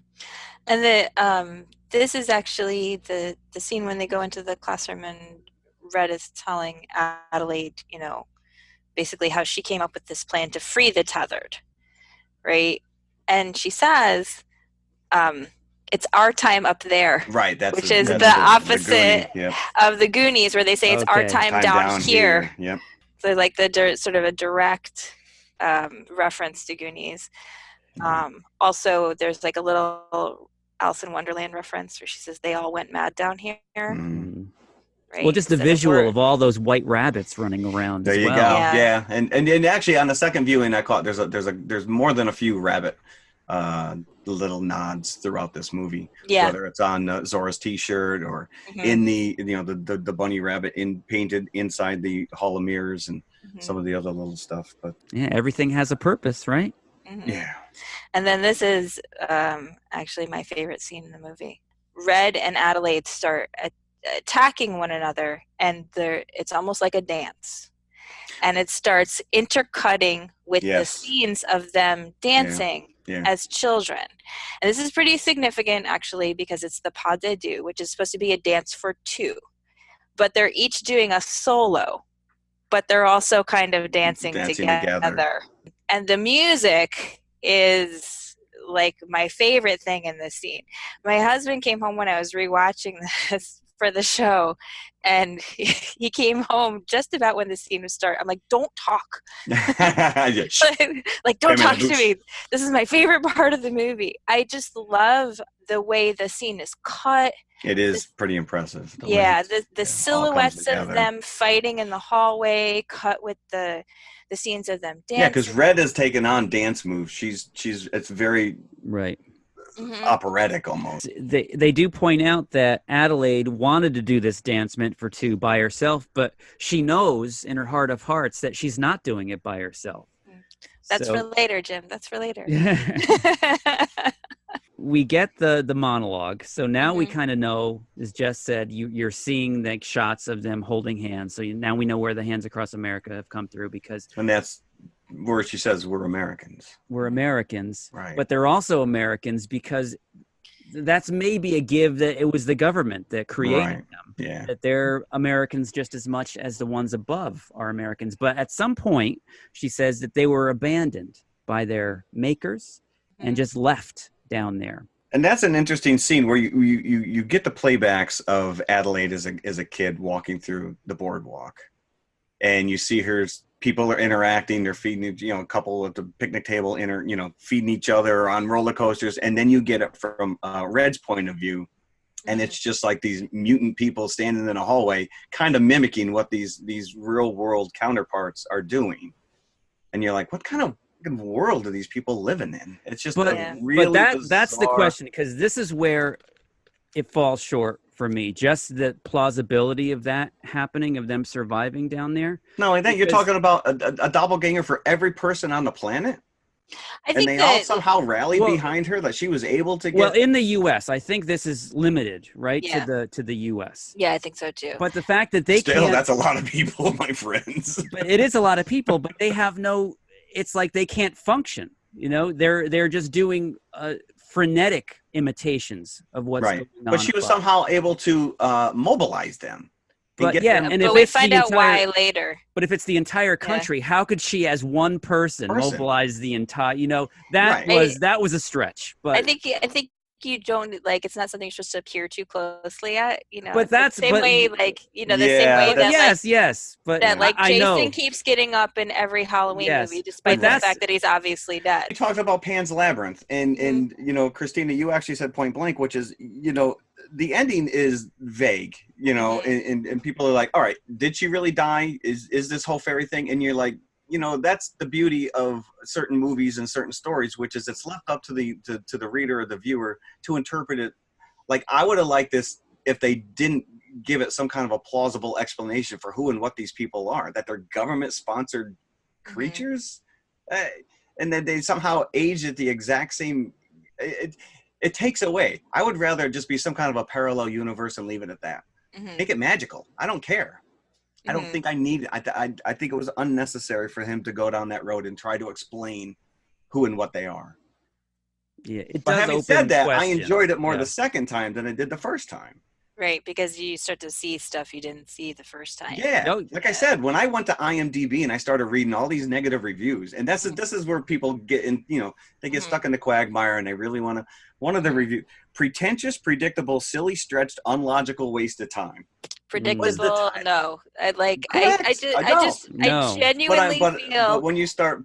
And this is actually the scene when they go into the classroom and Red is telling Adelaide, basically how she came up with this plan to free the tethered, right? And she says, it's our time up there. Right. Which is the opposite of the Goonies, where they say it's our time down here. Yep. So like sort of a direct reference to Goonies. Also, there's like a little Alice in Wonderland reference where she says they all went mad down here. Mm. Right? Well, just the visual of all those white rabbits running around. There you go. Yeah. And actually on the second viewing, I caught there's more than a few rabbit little nods throughout this movie. Yeah. Whether it's on Zora's T-shirt or in the the bunny rabbit painted inside the Hall of Mirrors and some of the other little stuff. But yeah, everything has a purpose, right? Mm-hmm. Yeah. And then this is actually my favorite scene in the movie. Red and Adelaide start attacking one another, and it's almost like a dance. And it starts intercutting with the scenes of them dancing as children. And this is pretty significant, actually, because it's the pas de deux, which is supposed to be a dance for two. But they're each doing a solo, but they're also kind of dancing together. And the music is like my favorite thing in this scene. My husband came home when I was rewatching this for the show, and he came home just about when the scene would start. I'm like, don't talk. Like, don't talk to me. This is my favorite part of the movie. I just love the way the scene is cut. It is pretty impressive. The silhouettes of them fighting in the hallway, cut with the scenes of them dancing. Yeah, because Red has taken on dance moves. It's very operatic almost. They do point out that Adelaide wanted to do this dance meant for two by herself, but she knows in her heart of hearts that she's not doing it by herself. That's for later, Jim. That's for later. We get the monologue, so now we kind of know, as Jess said, you're seeing like shots of them holding hands. So now we know where the Hands Across America have come through, and that's where she says we're Americans. We're Americans, right? But they're also Americans because that's maybe a give that it was the government that created them. Yeah, that they're Americans just as much as the ones above are Americans. But at some point, she says that they were abandoned by their makers and just left down there. And that's an interesting scene where you get the playbacks of Adelaide as a kid walking through the boardwalk, and you see her. People are interacting. They're feeding, a couple at the picnic table, feeding each other on roller coasters, and then you get it from Red's point of view, and it's just like these mutant people standing in a hallway, kind of mimicking what these real world counterparts are doing, and you're like, what kind of world are these people living in? It's just really that's the question, because this is where it falls short for me. Just the plausibility of that happening, of them surviving down there. No, I think you're talking about a doppelganger for every person on the planet. I think and they all somehow rallied behind her, that she was able to get. Well, in the U.S., I think this is limited, right? Yeah. To the U.S. Yeah, I think so too. But the fact that they can't, that's a lot of people, my friends. But it is a lot of people, but they have no. It's like they can't function. They're just doing frenetic imitations of what's going on. But she was somehow able to mobilize them. But we find out why later. But if it's the entire country, how could she, as one person mobilize the entire? That was a stretch. But I think you don't it's not something you're supposed to peer too closely at. But that's the same way, the same way that yes. But that Jason keeps getting up in every Halloween movie, despite the fact that he's obviously dead. We talked about Pan's Labyrinth, and Christina, you actually said point blank, which is the ending is vague, and people are like, all right, did she really die? Is this whole fairy thing? And you're like, that's the beauty of certain movies and certain stories, which is it's left up to the reader or the viewer to interpret it. Like, I would have liked this if they didn't give it some kind of a plausible explanation for who and what these people are, that they're government-sponsored creatures, and that they somehow age at the exact same. It takes away. I would rather just be some kind of a parallel universe and leave it at that. Make it magical. I don't care. I don't think I need it. I think it was unnecessary for him to go down that road and try to explain who and what they are. Yeah, it does. But having said that, I enjoyed it more the second time than I did the first time. Right, because you start to see stuff you didn't see the first time. Yeah, I said, when I went to IMDb and I started reading all these negative reviews, and this is where people get in, they get stuck in the quagmire and they really want to. One of the reviews: pretentious, predictable, silly, stretched, unlogical waste of time. Predictable? No, I genuinely feel. But when you start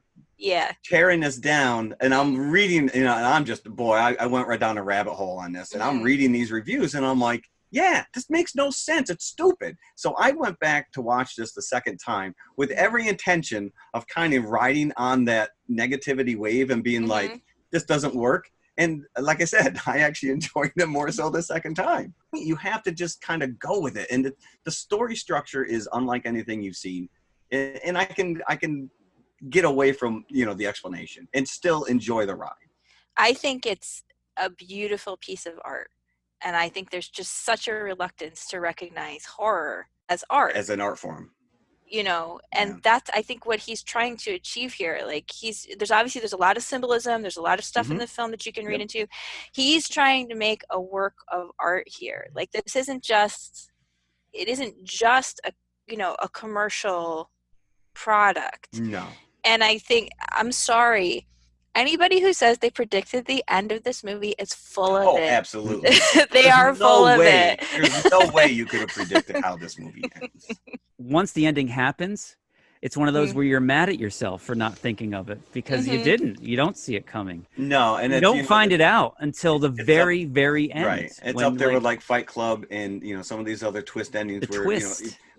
tearing this down, and I'm reading, and I'm just I went right down a rabbit hole on this, and I'm reading these reviews, and I'm like, yeah, this makes no sense. It's stupid. So I went back to watch this the second time with every intention of kind of riding on that negativity wave and being like, this doesn't work. And like I said, I actually enjoyed it more so the second time. You have to just kind of go with it. And the story structure is unlike anything you've seen. And I can get away from, the explanation and still enjoy the ride. I think it's a beautiful piece of art. And I think there's just such a reluctance to recognize horror as art. As an art form. You know, and that's, I think, what he's trying to achieve here. Like, there's a lot of symbolism. There's a lot of stuff in the film that you can read into. He's trying to make a work of art here. Like, it isn't just a, you know, a commercial product. No. And I think, I'm sorry, anybody who says they predicted the end of this movie is full of it. Oh, absolutely. They are full of it. There's no way you could have predicted how this movie ends. Once the ending happens, it's one of those where you're mad at yourself for not thinking of it because you don't see it coming. No, and you don't find it out until the very end. Right. It's up there with like Fight Club and, you know, some of these other twist endings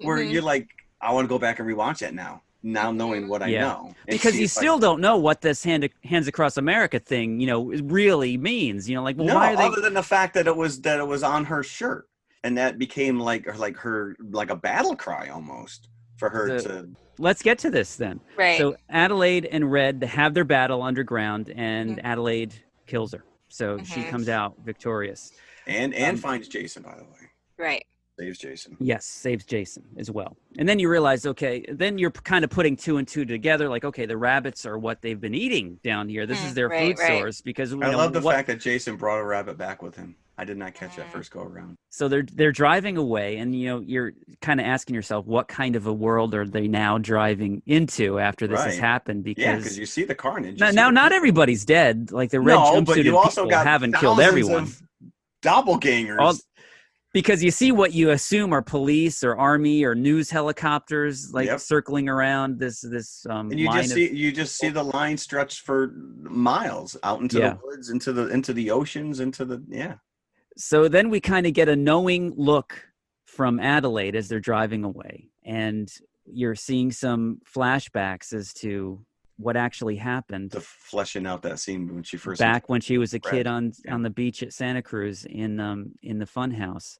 where you're like, I want to go back and rewatch it now knowing what I know. Because you still don't know what this Hands Across America thing, you know, really means. You know, like, well, why are they... other than the fact that it was on her shirt. And that became like a battle cry almost for her to. Let's get to this then. Right. So Adelaide and Red have their battle underground, and Adelaide kills her. So she comes out victorious. And finds Jason, by the way. Right. Saves Jason. Yes, saves Jason as well. And then you realize, okay, then you're kind of putting two and two together. Like, okay, the rabbits are what they've been eating down here. This is their food source. Because I love the fact that Jason brought a rabbit back with him. I did not catch that first go around. So they're driving away, and you know you're kind of asking yourself, what kind of a world are they now driving into after this has happened? Because you see the carnage. Now not everybody's dead. Like the red jumpsuited people haven't killed everyone. Of doppelgangers. Because you see what you assume are police or army or news helicopters circling around this and you just see the line stretched for miles out into the woods, into the oceans, So then we kind of get a knowing look from Adelaide as they're driving away, and you're seeing some flashbacks as to what actually happened. The fleshing out that scene when she first when she was a kid on the beach at Santa Cruz in the fun house,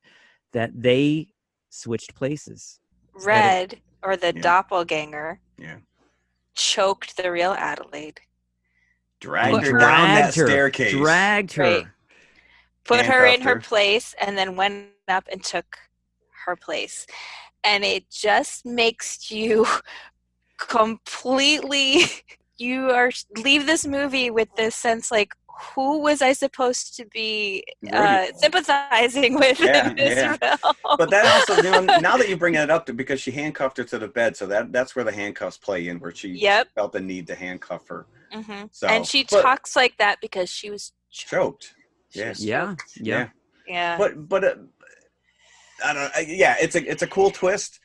that they switched places. Red, or the doppelganger, choked the real Adelaide. Dragged her down that staircase. Dragged her. Right. Put her in her place, and then went up and took her place. And it just makes you completely, leave this movie with this sense like, who was I supposed to be sympathizing with in this film? But that also, now that you bring it up, because she handcuffed her to the bed, so that's where the handcuffs play in, where she felt the need to handcuff her. Mm-hmm. So, and she talks like that because she was choked. Yes. Yeah. But I don't know. It's a cool twist.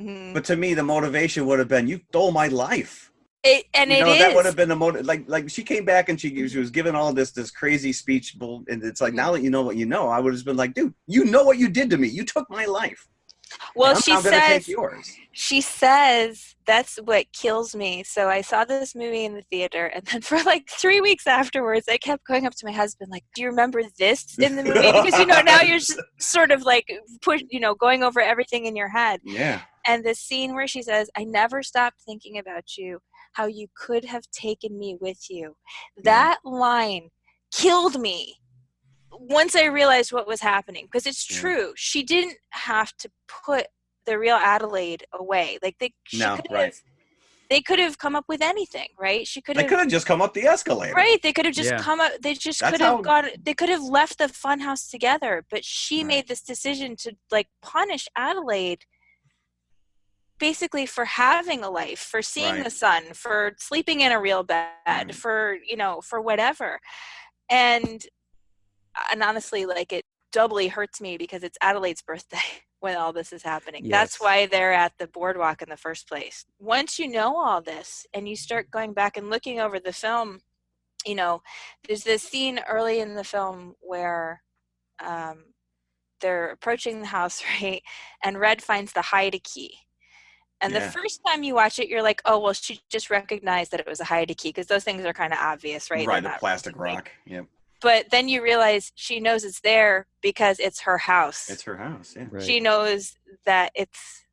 Mm-hmm. But to me, the motivation would have been, you stole my life. That would have been the motive. Like she came back and she was giving all this crazy speech, and it's like, now that you know what you know, I would have been like, dude, you know what you did to me. You took my life. Well, she says that's what kills me. So I saw this movie in the theater, and then for like 3 weeks afterwards, I kept going up to my husband like, do you remember this in the movie? Because now you're sort of like going over everything in your head. Yeah. And the scene where she says, I never stopped thinking about you, how you could have taken me with you. That line killed me once I realized what was happening, because it's true. She didn't have to put the real Adelaide away. Like they could have come up with anything, right? They could have just come up the escalator. Right. They could have just come up. They just could have they could have left the funhouse together, but she made this decision to punish Adelaide basically for having a life, for seeing the sun, for sleeping in a real bed, for whatever. And honestly, it doubly hurts me because it's Adelaide's birthday when all this is happening. Yes. That's why they're at the boardwalk in the first place. Once you know all this and you start going back and looking over the film, there's this scene early in the film where they're approaching the house, right? And Red finds the hide key. And the first time you watch it, you're like, oh, well, she just recognized that it was a hide key, because those things are kind of obvious, right? Right, the plastic rock. Yep. But then you realize she knows it's there because it's her house. It's her house, yeah. Right. She knows that it's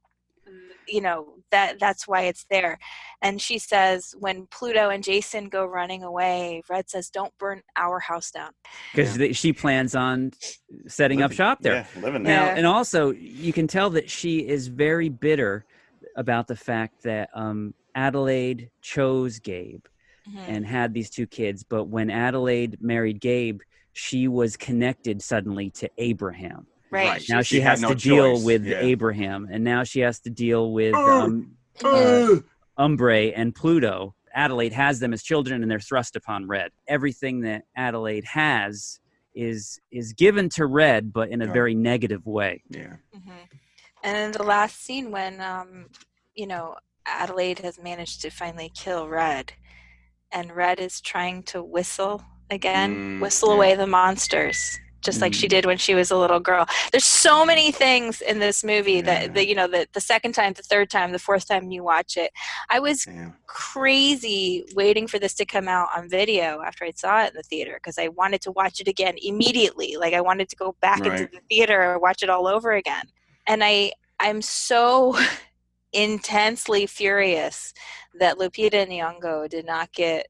that's why it's there. And she says when Pluto and Jason go running away, Red says, "Don't burn our house down," because she plans on setting up shop there. Yeah, living there. Now, and also you can tell that she is very bitter about the fact that Adelaide chose Gabe and had these two kids, but when Adelaide married Gabe, she was connected suddenly to Abraham. Right. Now she has to deal with Abraham, and now she has to deal with Umbre and Pluto. Adelaide has them as children, and they're thrust upon Red. Everything that Adelaide has is given to Red, but in a very negative way. Yeah. And in the last scene, when Adelaide has managed to finally kill Red, and Red is trying to whistle again, whistle away the monsters, just like she did when she was a little girl. There's so many things in this movie that the second time, the third time, the fourth time you watch it. I was crazy waiting for this to come out on video after I saw it in the theater, because I wanted to watch it again immediately. Like, I wanted to go back into the theater and watch it all over again. And I'm so intensely furious that Lupita Nyong'o did not get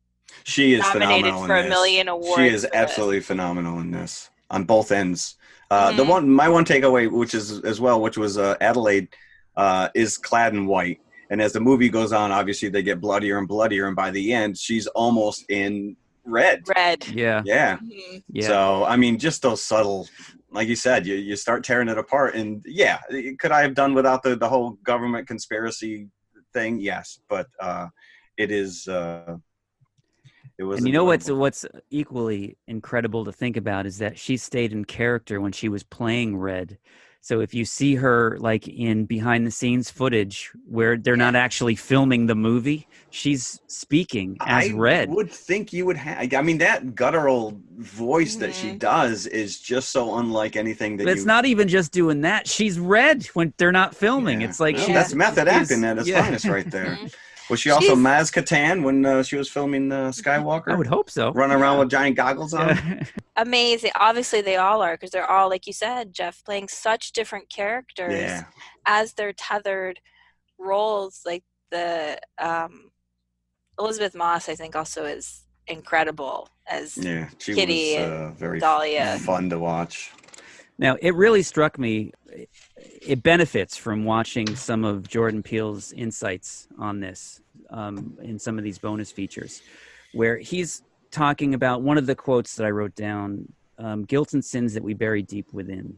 nominated for a million awards. She is absolutely phenomenal in this on both ends. My one takeaway, which is as well, which was Adelaide is clad in white, and as the movie goes on, obviously they get bloodier and bloodier, and by the end, she's almost in red. Yeah. So I mean, just those subtle, like you said, you start tearing it apart, and could I have done without the whole government conspiracy thing? Yes, but it is. It was. And what's equally incredible to think about is that she stayed in character when she was playing Red. So if you see her like in behind the scenes footage where they're not actually filming the movie, she's speaking as Red. I would think you would have. I mean, that guttural voice that she does is just so unlike anything that. But it's not even just doing that. She's Red when they're not filming. It's like that's method acting at its finest right there. Was she also Maz Katan when she was filming Skywalker? I would hope so. Running around with giant goggles on? Amazing. Obviously, they all are, because they're all, like you said, Jeff, playing such different characters as their tethered roles. Like the Elizabeth Moss, I think, also is incredible as she Kitty was, and very Dahlia. Fun to watch. Now, it really struck me, it benefits from watching some of Jordan Peele's insights on this in some of these bonus features, where he's talking about one of the quotes that I wrote down, guilt and sins that we bury deep within.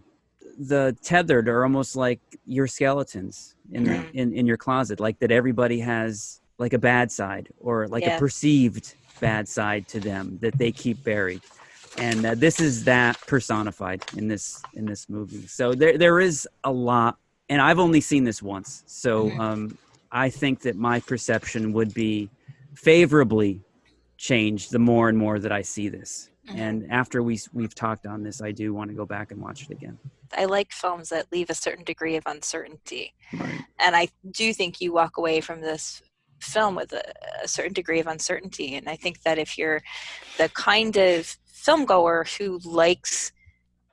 The tethered are almost like your skeletons in your closet, like that everybody has like a bad side or like a perceived bad side to them that they keep buried. And this is that personified in this movie. So there is a lot, and I've only seen this once. So I think that my perception would be favorably changed the more and more that I see this. And after we've talked on this, I do want to go back and watch it again. I like films that leave a certain degree of uncertainty. And I do think you walk away from this film with a certain degree of uncertainty. And I think that if you're the kind of film goer who likes,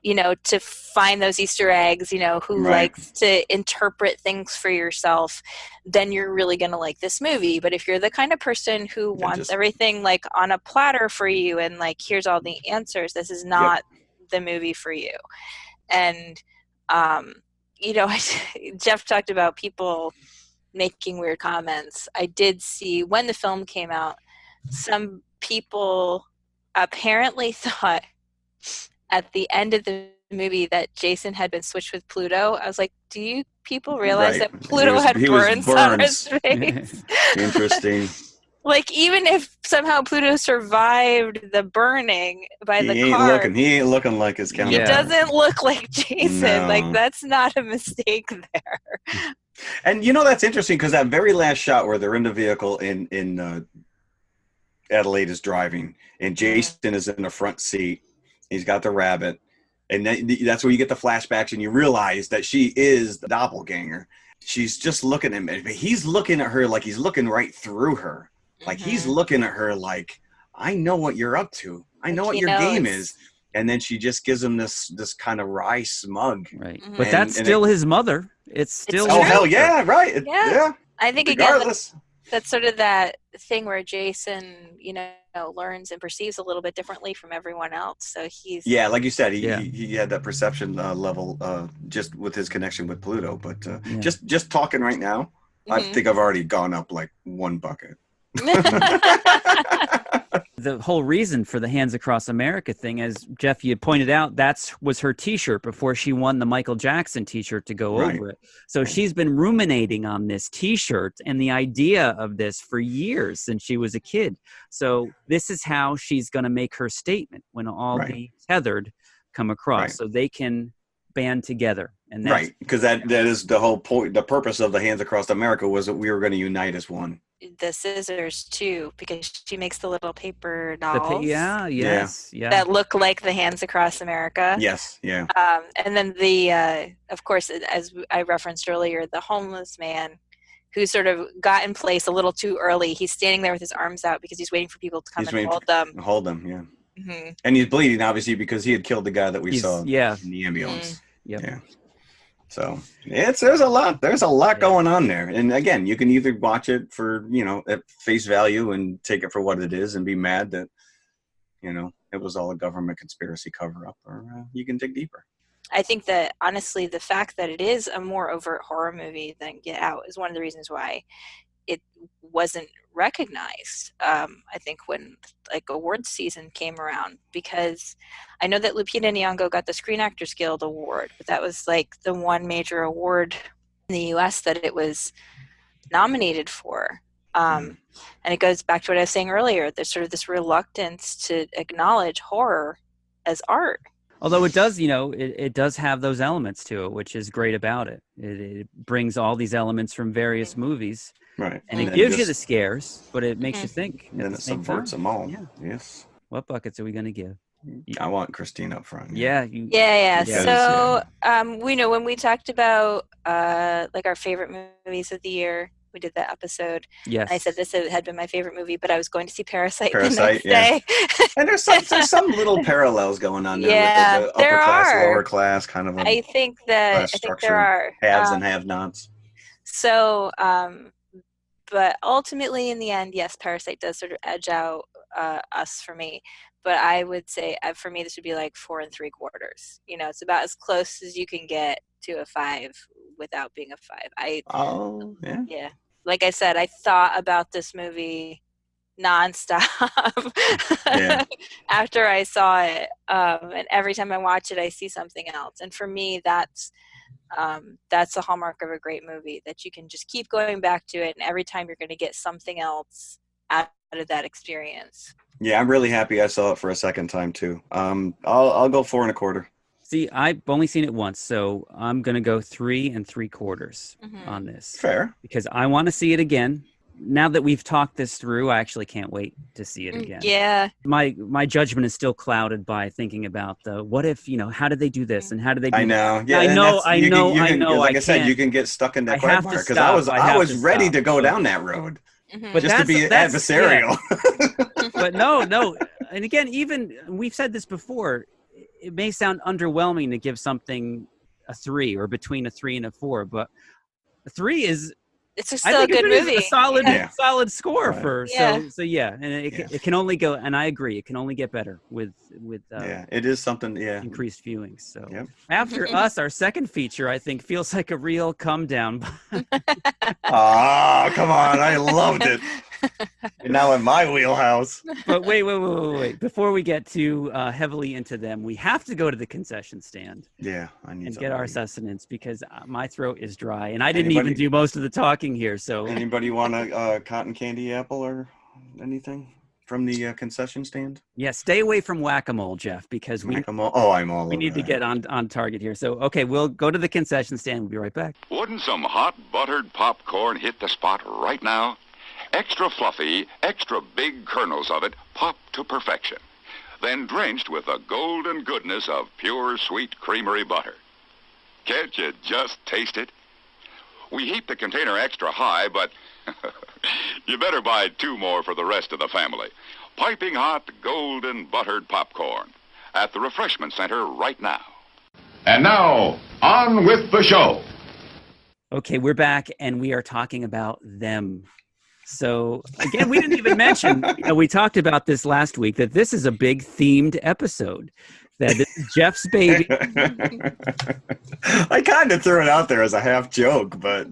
to find those Easter eggs, who likes to interpret things for yourself, then you're really going to like this movie. But if you're the kind of person who wants everything like on a platter for you and like, here's all the answers, this is not the movie for you. And, Jeff talked about people making weird comments. I did see when the film came out, some people apparently thought at the end of the movie that Jason had been switched with Pluto. I was like, do you people realize that Pluto had burns on his face? Interesting. Like, even if somehow Pluto survived the burning by the car, he ain't looking like his counterpart. He doesn't look like Jason. No. Like, that's not a mistake there. And that's interesting, because that very last shot where they're in the vehicle in Adelaide is driving, and Jason is in the front seat. He's got the rabbit, and that's where you get the flashbacks, and you realize that she is the doppelganger. She's just looking at him, but he's looking at her like he's looking right through her. Like he's looking at her like, I know what you're up to. I know what your game is. And then she just gives him this kind of wry smug. Right. But that's still his mother. It's still. Oh, hell yeah. Right. Yeah. I think, regardless. Again, that's sort of that thing where Jason, learns and perceives a little bit differently from everyone else. So he's. Yeah, like you said, he had that perception level just with his connection with Pluto. But just talking right now, I think I've already gone up like one bucket. The whole reason for the Hands Across America thing, as Jeff, you pointed out, was her T-shirt before she won the Michael Jackson T-shirt to go over it. So she's been ruminating on this T-shirt and the idea of this for years since she was a kid. So this is how she's going to make her statement when all the tethered come across, so they can band together. And that's because that is the whole point. The purpose of the Hands Across America was that we were going to unite as one. The scissors too, because she makes the little paper dolls. That look like the Hands Across America. Yes, yeah. And then the, of course, as I referenced earlier, the homeless man who sort of got in place a little too early. He's standing there with his arms out because he's waiting for people to come and hold them. Hold them, yeah. Mm-hmm. And he's bleeding, obviously, because he had killed the guy that we saw in the ambulance. Mm-hmm. Yep. Yeah. So there's a lot going on there. And again, you can either watch it for, at face value and take it for what it is and be mad that, it was all a government conspiracy cover up, or you can dig deeper. I think that honestly, the fact that it is a more overt horror movie than Get Out is one of the reasons why it wasn't recognized. I think when awards season came around, because I know that Lupita Nyong'o got the Screen Actors Guild Award, but that was the one major award in the U.S. that it was nominated for. And it goes back to what I was saying earlier. There's sort of this reluctance to acknowledge horror as art. Although it does, it does have those elements to it, which is great about it. It brings all these elements from various movies. Right. And it gives you the scares, but it makes you think. And it subverts them all. Yeah. Yes. What buckets are we going to give? I want Christine up front. Yeah. So, we know when we talked about our favorite movies of the year, we did that episode. Yes. I said this had been my favorite movie, but I was going to see Parasite the next day. And there's some little parallels going on there. Yeah, with the upper class, lower class kind of. I think there are haves and have-nots. So, but ultimately, in the end, yes, Parasite does sort of edge out us for me. But I would say, for me, this would be 4 3/4. It's about as close as you can get to a 5 without being a 5. Yeah. Like I said, I thought about this movie nonstop after I saw it. And every time I watch it, I see something else. And for me, that's the hallmark of a great movie, that you can just keep going back to it, and every time you're going to get something else out of that experience. Yeah, I'm really happy I saw it for a second time too. I'll go 4 1/4. See, I've only seen it once, so I'm going to go 3 3/4 on this. Fair. Because I want to see it again. Now that we've talked this through, I actually can't wait to see it again. Yeah. My judgment is still clouded by thinking about what if, how did they do this and how did they do that? I know. Yeah, I know. Like I said, you can get stuck in that quagmire, because I was ready to go down that road. But just to be adversarial. Yeah. But no. And again, even we've said this before, it may sound underwhelming to give something a 3 or between a 3 and a 4, but a 3 is still a good movie. A solid score for and it can only go, and I agree, it can only get better with it is something increased viewings. So after us, our second feature, I think, feels like a real come down. Come on, I loved it. You're now in my wheelhouse. But wait. Before we get too heavily into them, we have to go to the concession stand. Yeah, I need and get our sustenance, because my throat is dry, and I didn't even do most of the talking here. So, anybody want a cotton candy apple or anything from the concession stand? Yeah, stay away from whack-a-mole, Jeff, because whack-a-mole. Oh, I'm all. We need to get on target here. So, okay, we'll go to the concession stand. We'll be right back. Wouldn't some hot buttered popcorn hit the spot right now? Extra fluffy, extra big kernels of it pop to perfection, then drenched with the golden goodness of pure sweet creamery butter. Can't you just taste it? We heat the container extra high, but you better buy 2 more for the rest of the family. Piping hot, golden buttered popcorn. at the refreshment center right now. And now, on with the show. Okay, we're back, and we are talking about them. So, again, we didn't even mention, we talked about this last week, that this is a big themed episode. That this is Jeff's baby. I kind of threw it out there as a half joke, but...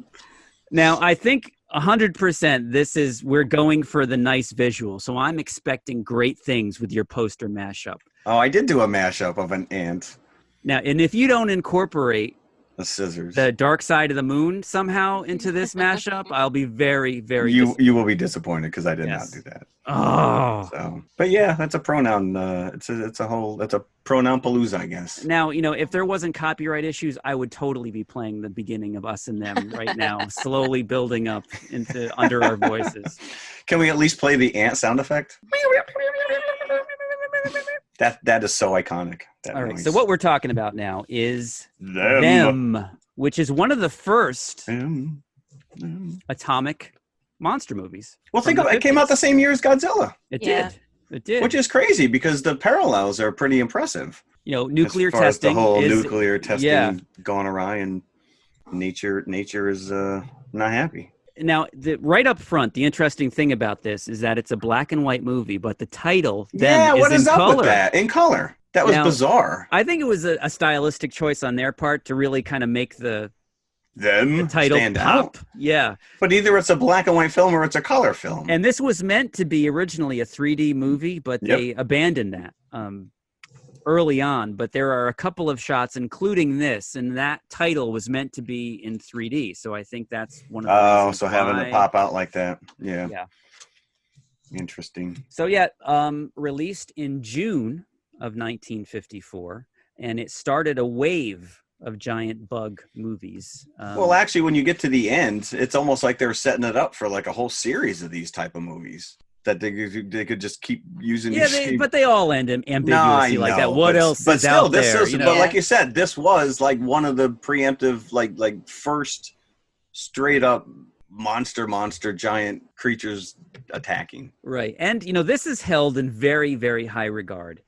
Now, I think 100% we're going for the nice visual. So I'm expecting great things with your poster mashup. Oh, I did do a mashup of an ant. Now, and if you don't incorporate the scissors, the dark side of the moon somehow into this mashup, I'll be very, very you will be disappointed because I did not do that. Oh, so, but yeah, that's a pronoun. It's a pronoun palooza, I guess. Now, if there wasn't copyright issues, I would totally be playing the beginning of Us and Them right now, slowly building up into under our voices. Can we at least play the ant sound effect? That is so iconic. All right, so what we're talking about now is Them, which is one of the first atomic monster movies. Well, think about it. It came out the same year as Godzilla. It did. Which is crazy because the parallels are pretty impressive. Nuclear as far testing. As the whole nuclear testing gone awry, and nature is not happy. Now, right up front, the interesting thing about this is that it's a black and white movie, but the title then what is in up color. With that? In color. That was bizarre. I think it was a stylistic choice on their part to really kind of make the title stand pop. out. Yeah. But either it's a black and white film or it's a color film. And this was meant to be originally a 3D movie, but they abandoned that early on. But there are a couple of shots, including this, and that title was meant to be in 3D. So I think that's one of the reasons so having it pop out like that. Yeah. Yeah. Interesting. So released in June of 1954, and it started a wave of giant bug movies. Well, actually, when you get to the end, it's almost like they're setting it up for like a whole series of these type of movies that they could just keep using. But they all end ambiguously like that. What else is out there? But like you said, this was like one of the preemptive, like first straight up monster giant creatures attacking. Right, and this is held in very, very high regard.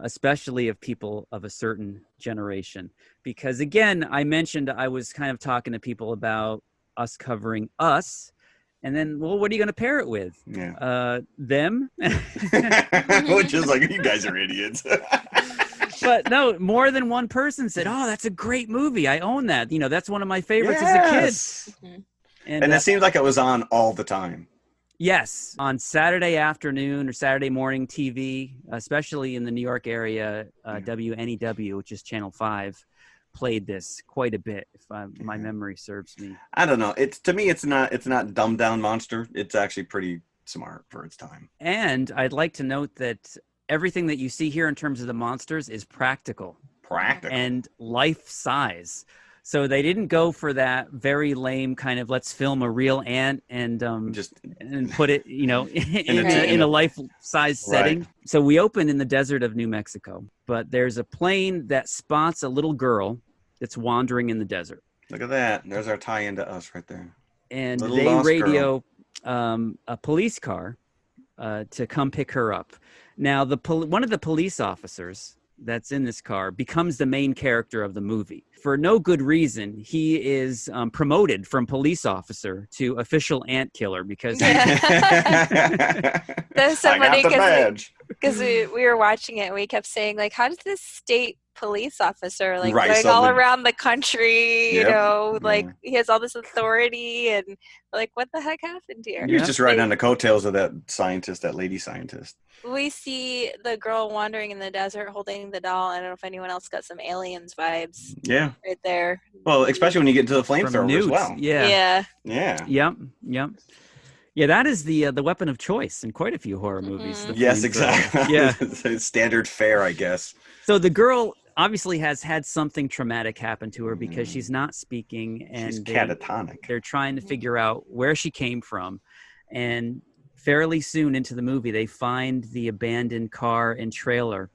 Especially of people of a certain generation. Because again, I mentioned I was kind of talking to people about us covering Us, and then, well, what are you going to pair it with? Yeah. Them? Which is like, you guys are idiots. But no, more than one person said, oh, that's a great movie. I own that. That's one of my favorites as a kid. Mm-hmm. And it seemed like it was on all the time. Yes, on Saturday afternoon or Saturday morning TV, especially in the New York area, WNEW, which is Channel 5, played this quite a bit, if my memory serves me. I don't know. To me, it's not dumbed down monster. It's actually pretty smart for its time. And I'd like to note that everything that you see here in terms of the monsters is practical. And life size. So they didn't go for that very lame kind of let's film a real ant and put it, in a life-size setting. So we open in the desert of New Mexico, but there's a plane that spots a little girl that's wandering in the desert. Look at that. There's our tie-in to Us right there. And they radio a police car to come pick her up. Now, one of the police officers that's in this car becomes the main character of the movie. For no good reason, he is promoted from police officer to official ant killer because that's so funny because we were watching it and we kept saying, like, how does this state police officer going all around the country, he has all this authority, and like, what the heck happened here? You're just riding on the coattails of that lady scientist. We see the girl wandering in the desert holding the doll. I don't know if anyone else got some Aliens vibes. Yeah. Right there. Well, especially when you get to the flamethrower as well. Yeah. Yep. Yeah, that is the weapon of choice in quite a few horror movies. Yes, exactly. Yeah. Standard fare, I guess. So the girl obviously has had something traumatic happen to her because she's not speaking, and she's catatonic. They're trying to figure out where she came from, and fairly soon into the movie, they find the abandoned car and trailer,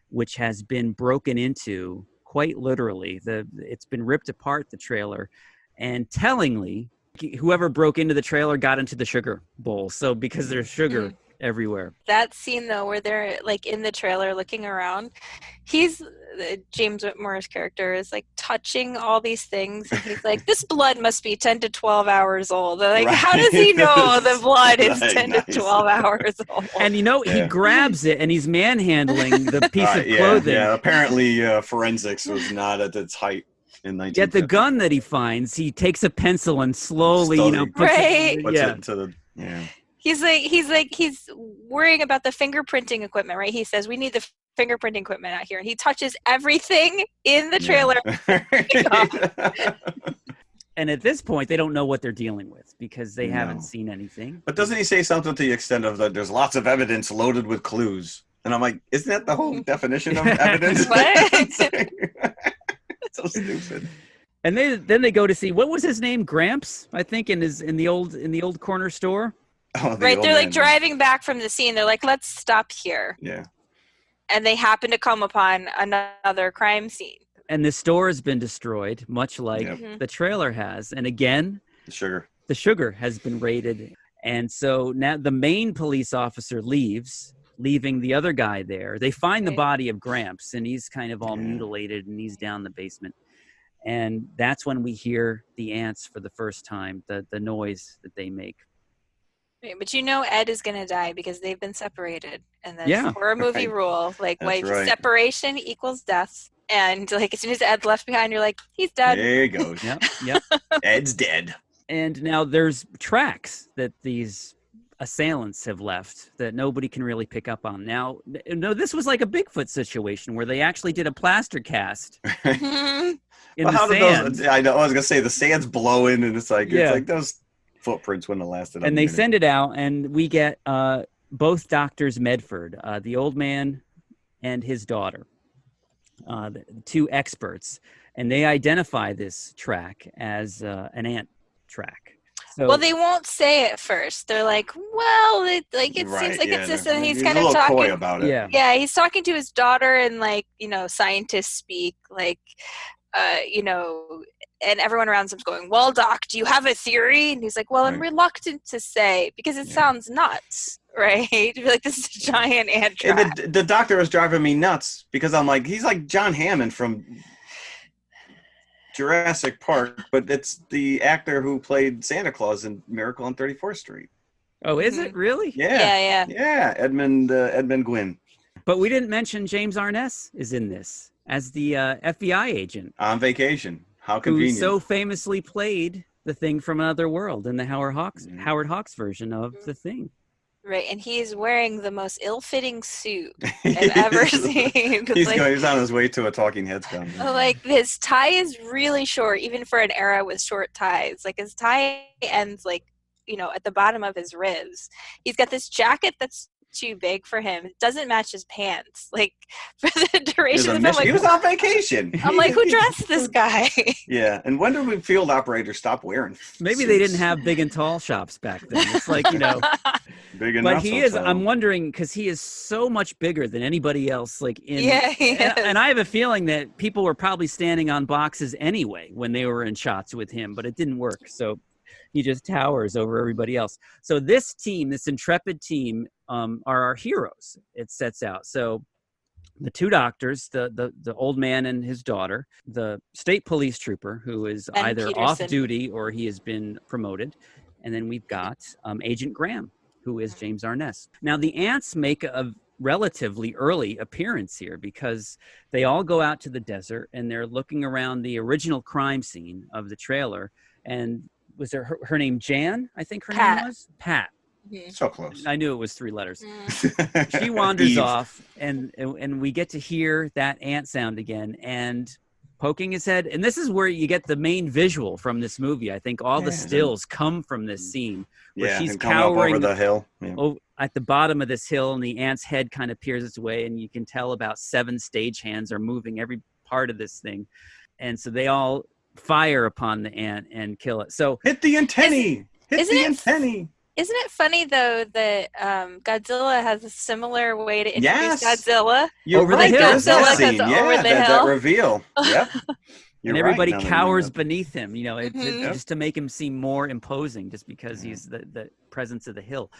which has been broken into quite literally. It's been ripped apart, the trailer, and tellingly, whoever broke into the trailer got into the sugar bowl. So because there's sugar everywhere. That scene though, where they're like in the trailer looking around, James Whitmore's character is like touching all these things, and he's like, "This blood must be 10 to 12 hours old." They're like, Right. how does he know the blood is Right, 10 nice. to 12 hours old? And he grabs it and he's manhandling the piece of clothing. Yeah, apparently forensics was not at its height in 1950. Yet the gun that he finds, he takes a pencil and slowly, puts puts it into the He's worrying about the fingerprinting equipment, right? He says, we need the fingerprinting equipment out here. And he touches everything in the trailer. Yeah. And at this point, they don't know what they're dealing with because they haven't seen anything. But doesn't he say something to the extent of that there's lots of evidence loaded with clues? And I'm like, isn't that the whole definition of evidence? What? So stupid. And then they go to see, what was his name? Gramps, I think, in the old corner store. Oh, Right, they're like driving back from the scene. They're like, let's stop here. Yeah. And they happen to come upon another crime scene. And the store has been destroyed, much like the trailer has. And again, the sugar has been raided. And so now the main police officer leaving the other guy there. They find the body of Gramps, and he's kind of all mutilated, and he's down the basement. And that's when we hear the ants for the first time, the noise that they make. Right, but Ed is going to die because they've been separated. And that's horror movie rule. Like, separation equals death. And like as soon as Ed's left behind, you're like, he's dead. There he goes. Yep. Ed's dead. And now there's tracks that these assailants have left that nobody can really pick up on. Now, no, this was like a Bigfoot situation where they actually did a plaster cast in the sand. I know. I was gonna say the sand's blowing, and it's like those footprints wouldn't have lasted. And they send it out, and we get both Doctors Medford, the old man and his daughter. The two experts, and they identify this track as an ant track. So, well, they won't say it first. They're like, well, it seems like it's this, and he's kind of talking coy about it. Yeah, he's talking to his daughter and like, scientists speak, like, and everyone around him's going, well, Doc, do you have a theory? And he's like, well, I'm reluctant to say because it sounds nuts. Right? To be like, this is a giant ant trap. And the doctor was driving me nuts because I'm like, he's like John Hammond from Jurassic Park, but it's the actor who played Santa Claus in Miracle on 34th Street. Oh, is it really? Yeah. Edmund Gwynn. But we didn't mention James Arness is in this as the FBI agent on vacation. How convenient! Who so famously played the Thing from Another World in the Howard Hawks version of The Thing. Right, and he's wearing the most ill-fitting suit I've ever seen. He's on his way to a Talking Heads concert. Like, his tie is really short, even for an era with short ties. Like, his tie ends, like, at the bottom of his ribs. He's got this jacket that's too big for him. It doesn't match his pants. Like, for the duration of the film. He was on vacation. I'm like, who dressed this guy? Yeah, and when did field operators stop wearing Maybe suits? They didn't have big and tall shops back then. It's like, big and but he is. I'm wondering because he is so much bigger than anybody else. Like and I have a feeling that people were probably standing on boxes anyway when they were in shots with him, but it didn't work. So he just towers over everybody else. So this team, this intrepid team, are our heroes. It sets out. So the two doctors, the old man and his daughter, the state police trooper who is either off duty or he has been promoted, and then we've got Agent Graham, who is James Arness. Now the ants make a relatively early appearance here because they all go out to the desert and they're looking around the original crime scene of the trailer. And was there her name Jan? I think her name was Pat. Mm-hmm. So close. I knew it was 3 letters. She wanders off, and we get to hear that ant sound again, and poking his head. And this is where you get the main visual from this movie. I think all the stills come from this scene where she's cowering over the hill at the bottom of this hill, and the ant's head kind of peers its way, and you can tell about 7 stagehands are moving every part of this thing, and so they all fire upon the ant and kill it. So hit the antennae. Isn't it funny though that Godzilla has a similar way to introduce Godzilla? Over the hill. Godzilla goes over the hill. That reveal. Yep. And everybody cowers beneath him, just to make him seem more imposing, just because he's the presence of the hill.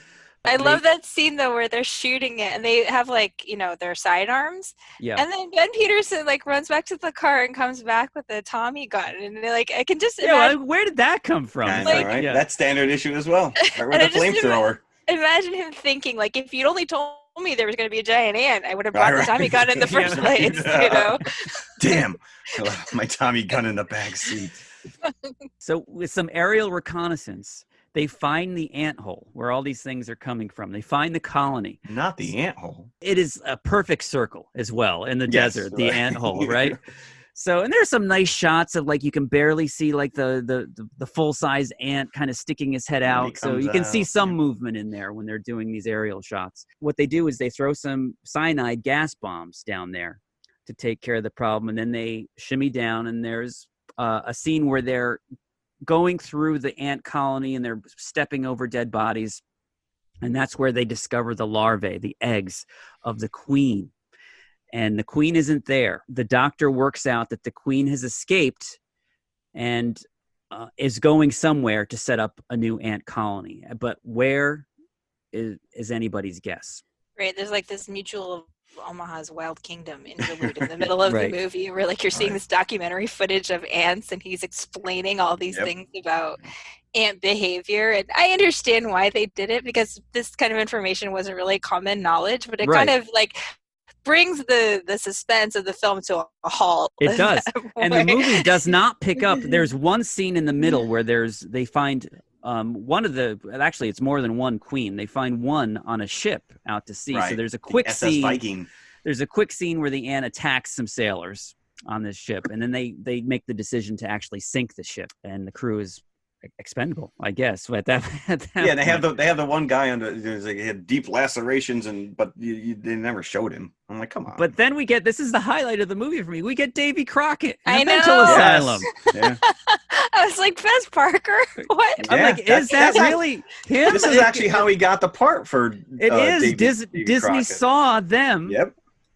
I love that scene though where they're shooting it and they have like, their sidearms. Yeah. And then Ben Peterson like runs back to the car and comes back with a Tommy gun. And they're like, I can just imagine. Where did that come from? I know, right? Yeah. That's standard issue as well. Right with the flamethrower. Imagine him thinking, like, if you'd only told me there was going to be a giant ant, I would have brought the Tommy gun in the first place, Damn. I left my Tommy gun in the back seat. So with some aerial reconnaissance, they find the anthole where all these things are coming from. They find the colony. Not the anthole. It is a perfect circle as well in the desert, the anthole, right? So, and there's some nice shots of like you can barely see like the full size ant kind of sticking his head out. So you can see some movement in there when they're doing these aerial shots. What they do is they throw some cyanide gas bombs down there to take care of the problem, and then they shimmy down, and there's a scene where they're going through the ant colony and they're stepping over dead bodies, and that's where they discover the larvae, the eggs of the queen. And the queen isn't there. The doctor works out that the queen has escaped and is going somewhere to set up a new ant colony. But where is anybody's guess? Right. There's like this Mutual of Omaha's Wild Kingdom interlude in the middle of the movie where like you're seeing this documentary footage of ants and he's explaining all these things about ant behavior. And I understand why they did it because this kind of information wasn't really common knowledge, but it kind of like brings the suspense of the film to a halt. It does. And the movie does not pick up. There's one scene in the middle where they find actually it's more than one queen. They find one on a ship out to sea. So there's a quick scene. Viking. There's a quick scene where the ant attacks some sailors on this ship, and then they make the decision to actually sink the ship, and the crew is expendable, I guess. At that yeah, they have the one guy he had deep lacerations, but they never showed him. I'm like, come on. But then we get, this is the highlight of the movie for me. We get Davy Crockett in a mental asylum. Yeah. I was like, Fez Parker? What? Yeah, I'm like, is that really him? This is actually how he got the part for it is. Disney Crockett. Saw them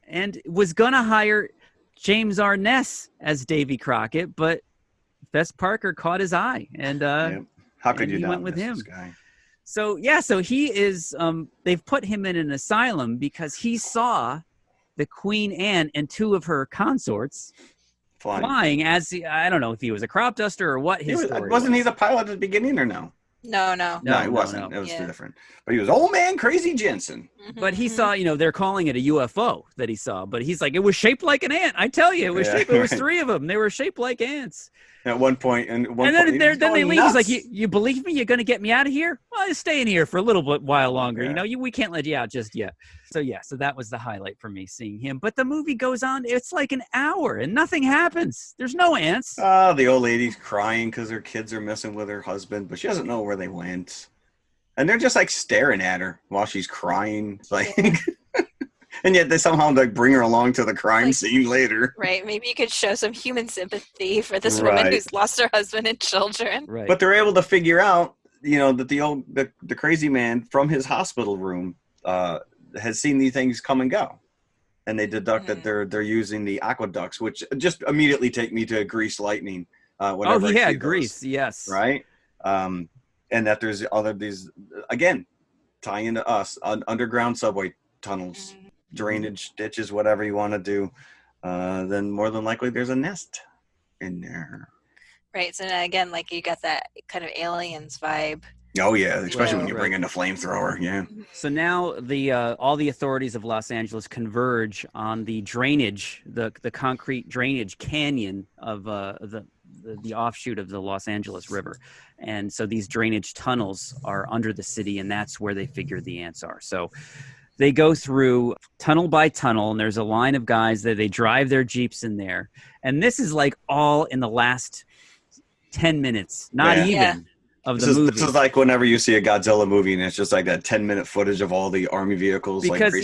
and was going to hire James Arness as Davy Crockett, but Fez Parker caught his eye, and how could you he not went with him? This guy? So he is. They've put him in an asylum because he saw the Queen Anne and two of her consorts flying as I don't know if he was a crop duster or what his story wasn't. He the pilot at the beginning or no? No, he wasn't. No. It was different. But he was old man crazy Jensen. But he saw, they're calling it a UFO that he saw, but he's like, it was shaped like an ant. I tell you, it was shaped. It was three of them. They were shaped like ants. At one point, then they leave. He's like, you believe me? You're going to get me out of here? Well, I'm staying here for a little bit while longer. Yeah. We can't let you out just yet. So that was the highlight for me, seeing him. But the movie goes on. It's like an hour and nothing happens. There's no ants. The old lady's crying because her kids are messing with her husband, but she doesn't know where they went. And they're just like staring at her while she's crying. Like, and yet they somehow like bring her along to the crime scene later. Right. Maybe you could show some human sympathy for this woman who's lost her husband and children. Right. But they're able to figure out, that the crazy man from his hospital room has seen these things come and go. And they deduct that they're using the aqueducts, which just immediately take me to Grease Lightning. Grease, yes. Right? And that there's these, again, tying into us, underground subway tunnels, drainage ditches, whatever you want to do. Then more than likely there's a nest in there. Right. So again, like you got that kind of Aliens vibe. Oh yeah, especially when you bring in the flamethrower. Yeah. So now all the authorities of Los Angeles converge on the drainage, the concrete drainage canyon of the offshoot of the Los Angeles River, and so these drainage tunnels are under the city, and that's where they figure the ants are. So they go through tunnel by tunnel, and there's a line of guys that they drive their Jeeps in there, and this is like all in the last 10 minutes, not even. Of the movie. This is like whenever you see a Godzilla movie and it's just like that 10-minute footage of all the army vehicles. Because,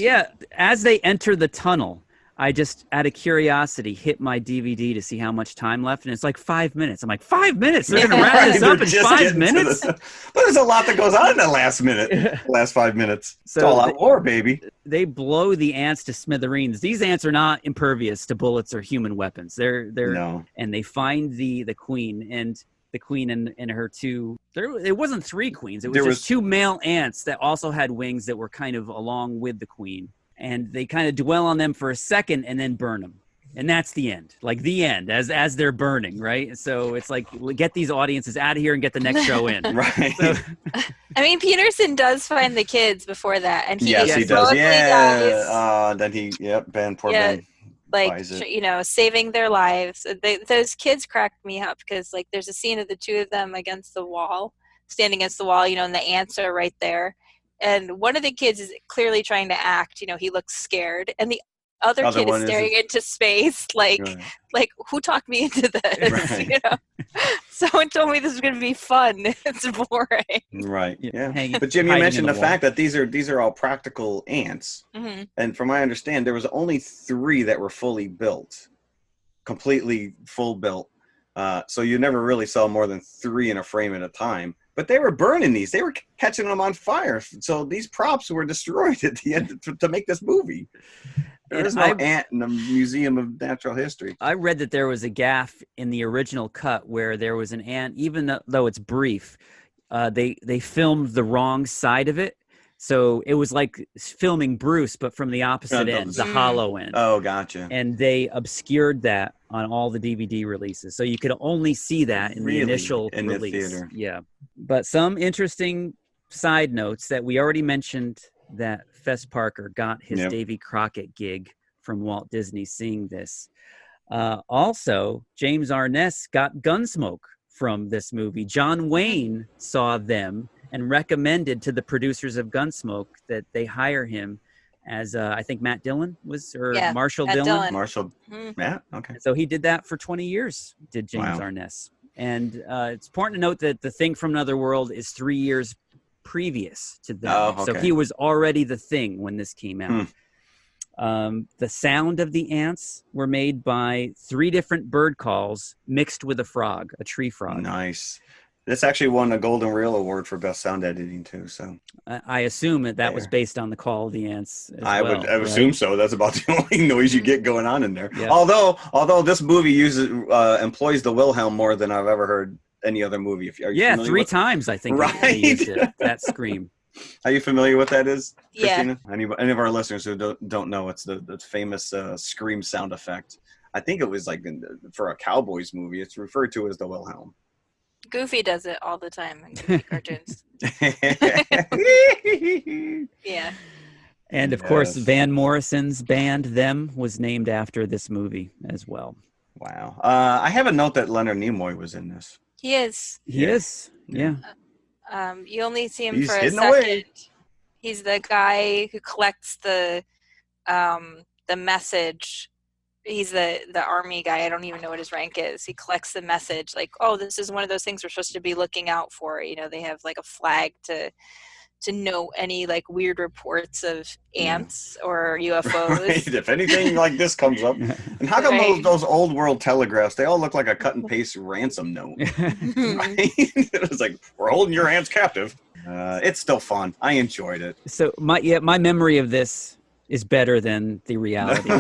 as they enter the tunnel, I just, out of curiosity, hit my DVD to see how much time left, and it's like 5 minutes. I'm like, 5 minutes? They're going to wrap this up in 5 minutes? But there's a lot that goes on in the last 5 minutes. So it's all out war, baby. They blow the ants to smithereens. These ants are not impervious to bullets or human weapons. They're no. And they find the queen, and the queen and her two. It wasn't three queens. It was just two male ants that also had wings that were kind of along with the queen. And they kind of dwell on them for a second and then burn them. And that's the end, like the end, as they're burning, right? So it's like, get these audiences out of here and get the next show in. Right. So, I mean, Peterson does find the kids before that, and he yes, he does. totally Yeah. Then he, Ben, poor Ben. Like, saving their lives. Those kids cracked me up because, like, there's a scene of the two of them against the wall, standing against the wall, and the ants are right there. And one of the kids is clearly trying to act, he looks scared. And the other kid is staring into space, like who talked me into this? Right. Someone told me this was going to be fun. It's boring. Right. Yeah. But Jim, you mentioned the fact that these are all practical ants, and from what I understand, there was only 3 that were fully built, completely full built. So you never really saw more than 3 in a frame at a time. But they were burning these; they were catching them on fire. So these props were destroyed at the end to make this movie. There's no ant in the Museum of Natural History. I read that there was a gaffe in the original cut where there was an ant, even though it's brief. They filmed the wrong side of it, so it was like filming Bruce, but from the opposite end, the hollow end. Oh, gotcha. And they obscured that on all the DVD releases, so you could only see that in the initial release. The theater. Yeah, but some interesting side notes that we already mentioned that Fess Parker got his Davy Crockett gig from Walt Disney seeing this. Also, James Arness got Gunsmoke from this movie. John Wayne saw them and recommended to the producers of Gunsmoke that they hire him as, I think Matt Dillon was, or Marshall Dillon. Marshall, Matt, okay. So he did that for 20 years, did James Arness. And it's important to note that The Thing from Another World is 3 years previous to that. Oh, okay. So he was already The Thing when this came out. The sound of the ants were made by 3 different bird calls mixed with a frog, a tree frog. Nice. This actually won a Golden Reel Award for Best Sound Editing too. So I assume that was based on the call of the ants. I would assume so. That's about the only noise you get going on in there. Yeah. Although this movie employs the Wilhelm more than I've ever heard any other movie. Are you 3 times I think. Right. They used it, that scream. Are you familiar with that is, Christina? Yeah. Any of our listeners who don't know, it's the famous scream sound effect. I think it was like for a Cowboys movie. It's referred to as the Wilhelm. Goofy does it all the time in Goofy cartoons. Yeah. And of course, Van Morrison's band, Them, was named after this movie as well. Wow. I have a note that Leonard Nimoy was in this. He is. He is. Yeah. You only see him for a hidden second. away. He's the guy who collects the message. He's the army guy. I don't even know what his rank is. He collects the message like, oh, this is one of those things we're supposed to be looking out for. They have like a flag to know any like weird reports of ants or UFOs. Right. If anything like this comes up. And how come those old world telegraphs, they all look like a cut and paste ransom note. Right? It was like, we're holding your ants captive. It's still fun. I enjoyed it. So my memory of this is better than the reality.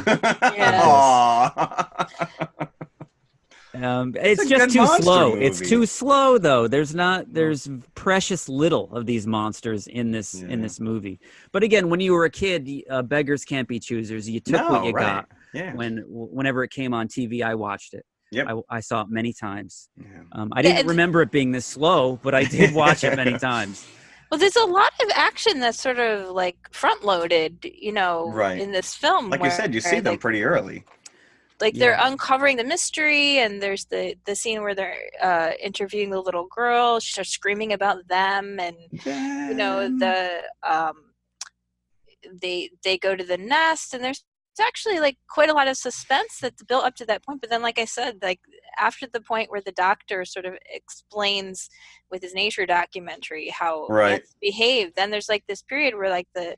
It's just too slow. Movie. It's too slow, though. There's precious little of these monsters in this movie. But again, when you were a kid, beggars can't be choosers. You took what you got. Yeah. Whenever it came on TV, I watched it. Yep. I saw it many times. Yeah. I didn't remember it being this slow, but I did watch it many times. Well, there's a lot of action that's sort of like front-loaded, in this film. Like you said, you see them pretty early. Like they're uncovering the mystery, and there's the scene where they're interviewing the little girl. She starts screaming about them, and they go to the nest, and there's actually like quite a lot of suspense that's built up to that point. But then, like I said, like after the point where the doctor sort of explains with his nature documentary how ants behave, then there's like this period where like the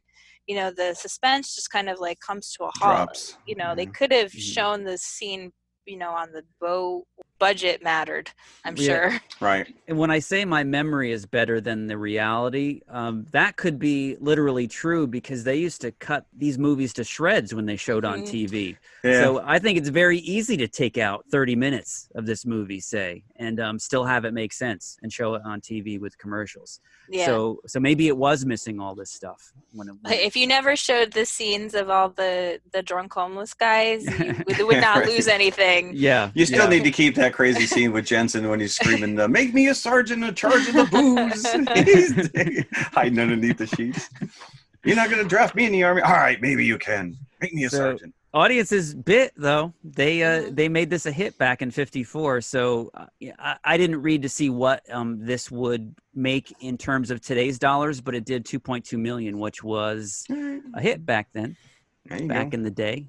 suspense just kind of like comes to a halt. Drops. They could have shown the scene on the budget mattered, I'm sure. Right. And when I say my memory is better than the reality, that could be literally true because they used to cut these movies to shreds when they showed on TV. Yeah. So I think it's very easy to take out 30 minutes of this movie, say, and still have it make sense and show it on TV with commercials. Yeah. So maybe it was missing all this stuff. If you never showed the scenes of all the drunk homeless guys, you would not lose anything. Yeah. You still need to keep that crazy scene with Jensen when he's screaming, "Make me a sergeant in charge of the booze." He's hiding underneath the sheets. You're not going to draft me in the Army? All right, maybe you can. Make me a sergeant. Audiences bit, though. They made this a hit back in '54. So I didn't read to see what this would make in terms of today's dollars, but it did $2.2 million, which was a hit back then, back in the day.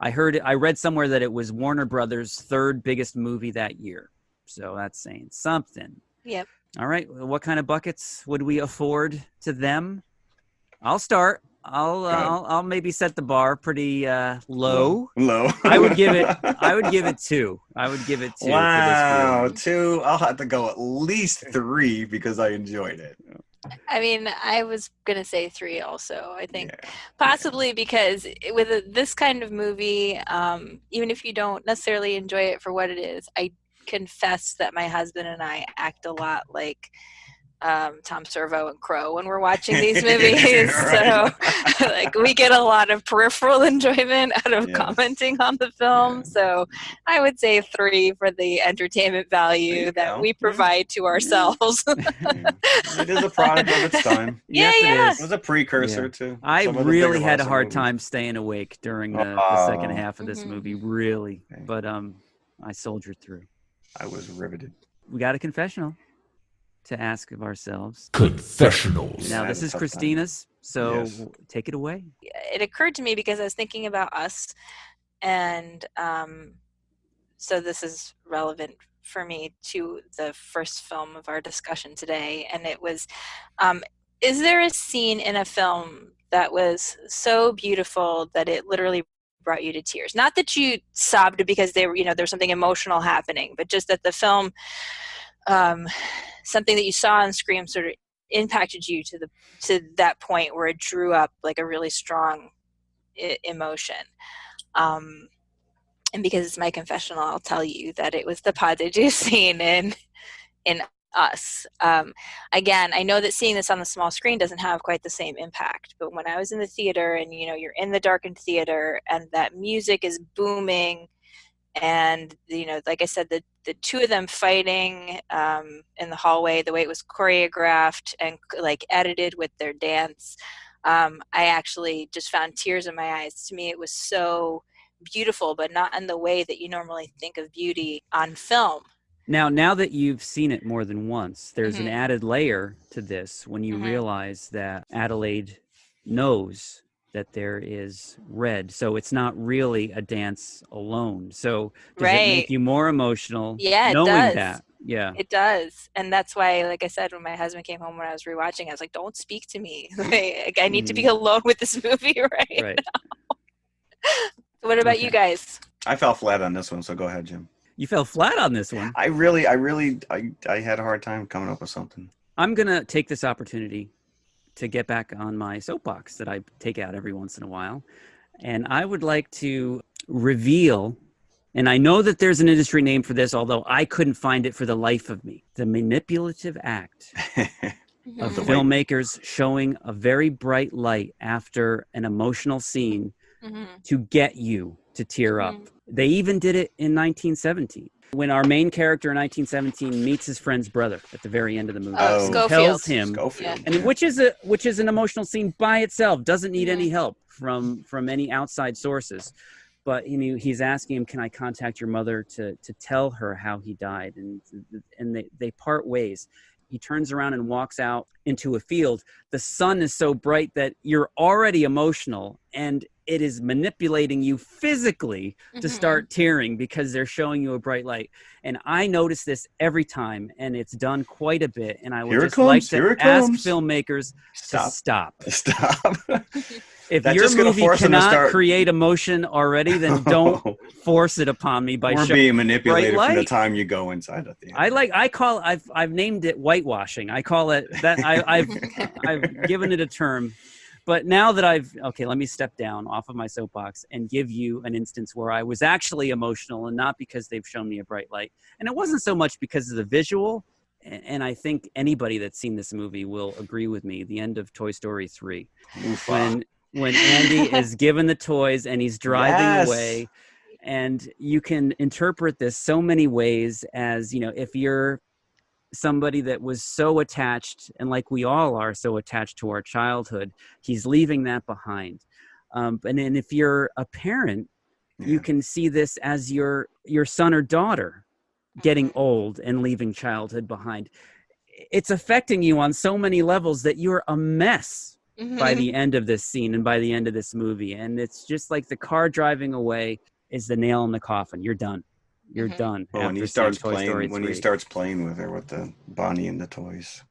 I read somewhere that it was Warner Brothers' third biggest movie that year. So that's saying something. Yep. All right. What kind of buckets would we afford to them? I'll start. I'll maybe set the bar pretty low. Low. I would give it 2. I would give it 2. Wow, for this 2. I'll have to go at least 3 because I enjoyed it. I mean, I was going to say 3 also. I think possibly because with this kind of movie, even if you don't necessarily enjoy it for what it is, I confess that my husband and I act a lot like Tom Servo and Crow when we're watching these movies. So like we get a lot of peripheral enjoyment out of commenting on the film. Yeah. So I would say 3 for the entertainment value that we provide to ourselves. It is a product of its time. Yes, it is. It was a precursor to. I really had a hard time staying awake during the second half of this movie, really. Okay. But I soldiered through. I was riveted. We got a confessional to ask of ourselves. Confessionals. Now, this is Christina's, so take it away. It occurred to me because I was thinking about us, and so this is relevant for me to the first film of our discussion today, and it was, is there a scene in a film that was so beautiful that it literally brought you to tears? Not that you sobbed because there was something emotional happening, but just that the film, something that you saw on screen sort of impacted you to that point where it drew up like a really strong emotion. And because it's my confessional, I'll tell you that it was the pas de deux scene in Us. Again, I know that seeing this on the small screen doesn't have quite the same impact, but when I was in the theater and you're in the darkened theater and that music is booming, and like I said, the two of them fighting in the hallway, the way it was choreographed and like edited with their dance, I actually just found tears in my eyes. To me, it was so beautiful, but not in the way that you normally think of beauty on film. Now that you've seen it more than once, there's an added layer to this when you realize that Adelaide knows that there is red. So it's not really a dance alone. So does it make you more emotional knowing that? Yeah, it does. And that's why, like I said, when my husband came home when I was rewatching, I was like, don't speak to me. Like, I need to be alone with this movie right now. What about you guys? I fell flat on this one, so go ahead, Jim. You fell flat on this one. I had a hard time coming up with something. I'm going to take this opportunity to get back on my soapbox that I take out every once in a while. And I would like to reveal, and I know that there's an industry name for this, although I couldn't find it for the life of me, the manipulative act of filmmakers showing a very bright light after an emotional scene to get you to tear up. They even did it in 1917. When our main character in 1917 meets his friend's brother at the very end of the movie, tells him, and which is an emotional scene by itself, doesn't need any help from any outside sources. But he's asking him, "Can I contact your mother to tell her how he died?" And they part ways. He turns around and walks out into a field. The sun is so bright that you're already emotional, and it is manipulating you physically to start tearing because they're showing you a bright light. And I notice this every time, and it's done quite a bit. And I would just like to ask filmmakers to stop. If your movie cannot create emotion already, then don't force it upon me by being manipulated from the time you go inside of the I've named it whitewashing. I call it that. I've given it a term. But now that let me step down off of my soapbox and give you an instance where I was actually emotional, and not because they've shown me a bright light. And it wasn't so much because of the visual. And I think anybody that's seen this movie will agree with me. The end of Toy Story 3. When Andy is given the toys and he's driving away, and you can interpret this so many ways as, if you're somebody that was so attached, and like we all are so attached to our childhood, he's leaving that behind. And then if you're a parent, you can see this as your son or daughter getting old and leaving childhood behind. It's affecting you on so many levels that you're a mess by the end of this scene and by the end of this movie. And it's just like the car driving away is the nail in the coffin. You're done. You're done. Well, when he starts playing with her with the Bonnie and the toys,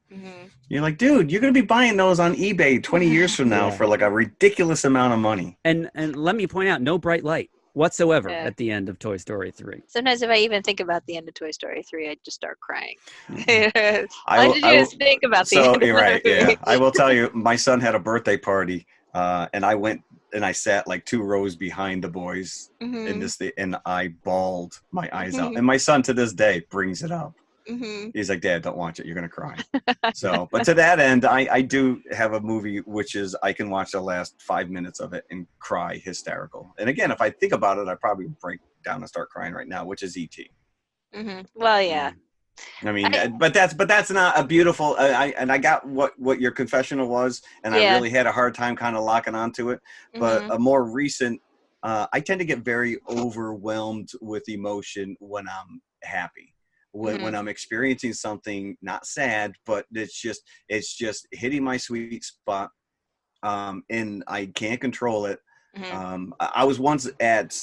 you're like, dude, you're gonna be buying those on eBay 20 years from now for like a ridiculous amount of money. And let me point out, no bright light whatsoever at the end of Toy Story 3. Sometimes if I even think about the end of Toy Story 3, I just start crying. Why did you just think about the end of the movie? Yeah. I will tell you, my son had a birthday party, and I went and I sat like 2 rows behind the boys in this thing, and I bawled my eyes out. And my son to this day brings it up. He's like, Dad, don't watch it. You're going to cry. So, but to that end, I do have a movie, which is I can watch the last 5 minutes of it and cry hysterical. And again, if I think about it, I probably break down and start crying right now, which is E.T. Well, yeah. I mean, but that's not a beautiful. I got what your confessional was, and I really had a hard time kind of locking onto it. But a more recent, I tend to get very overwhelmed with emotion when I'm happy, when I'm experiencing something not sad, but it's just hitting my sweet spot, and I can't control it. I was once at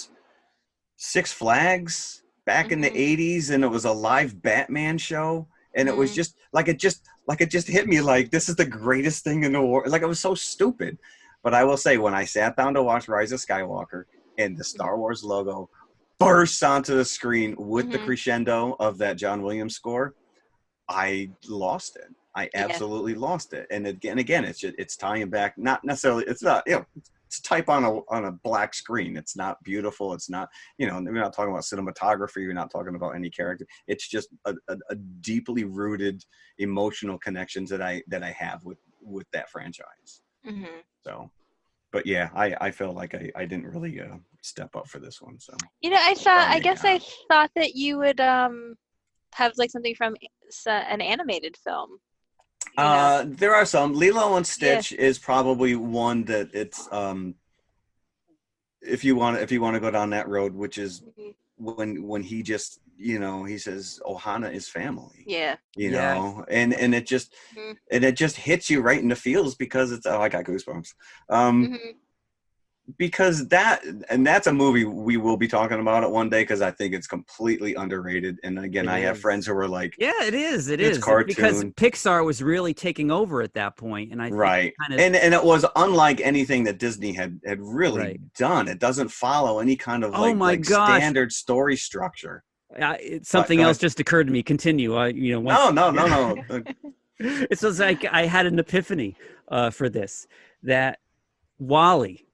Six Flags back in the 80s, and it was a live Batman show, and it was just like it just hit me like this is the greatest thing in the world. Like, it was so stupid. But I will say, when I sat down to watch Rise of Skywalker and the Star Wars logo bursts onto the screen with the crescendo of that John Williams score, I lost it. I absolutely lost it. And again, it's tying back, not necessarily, it's not, it's type on a black screen. It's not beautiful. It's not, we're not talking about cinematography. We're not talking about any character. It's just a deeply rooted emotional connections that I have with that franchise. So, but yeah, I felt like I didn't really step up for this one. So, I thought that you would have like something from an animated film. There are some. Lilo and Stitch is probably one that it's if you want to go down that road, which is when he just he says Ohana is family. And it just and it just hits you right in the feels because it's I got goosebumps. Because that's a movie we will be talking about it one day, because I think it's completely underrated. And again, I have friends who are like, it is cartoon. Because Pixar was really taking over at that point, and I think and it was unlike anything that Disney had really done. It doesn't follow any kind of standard story structure. Something else just occurred to me. Continue. No. It's just like I had an epiphany for this, that WALL-E.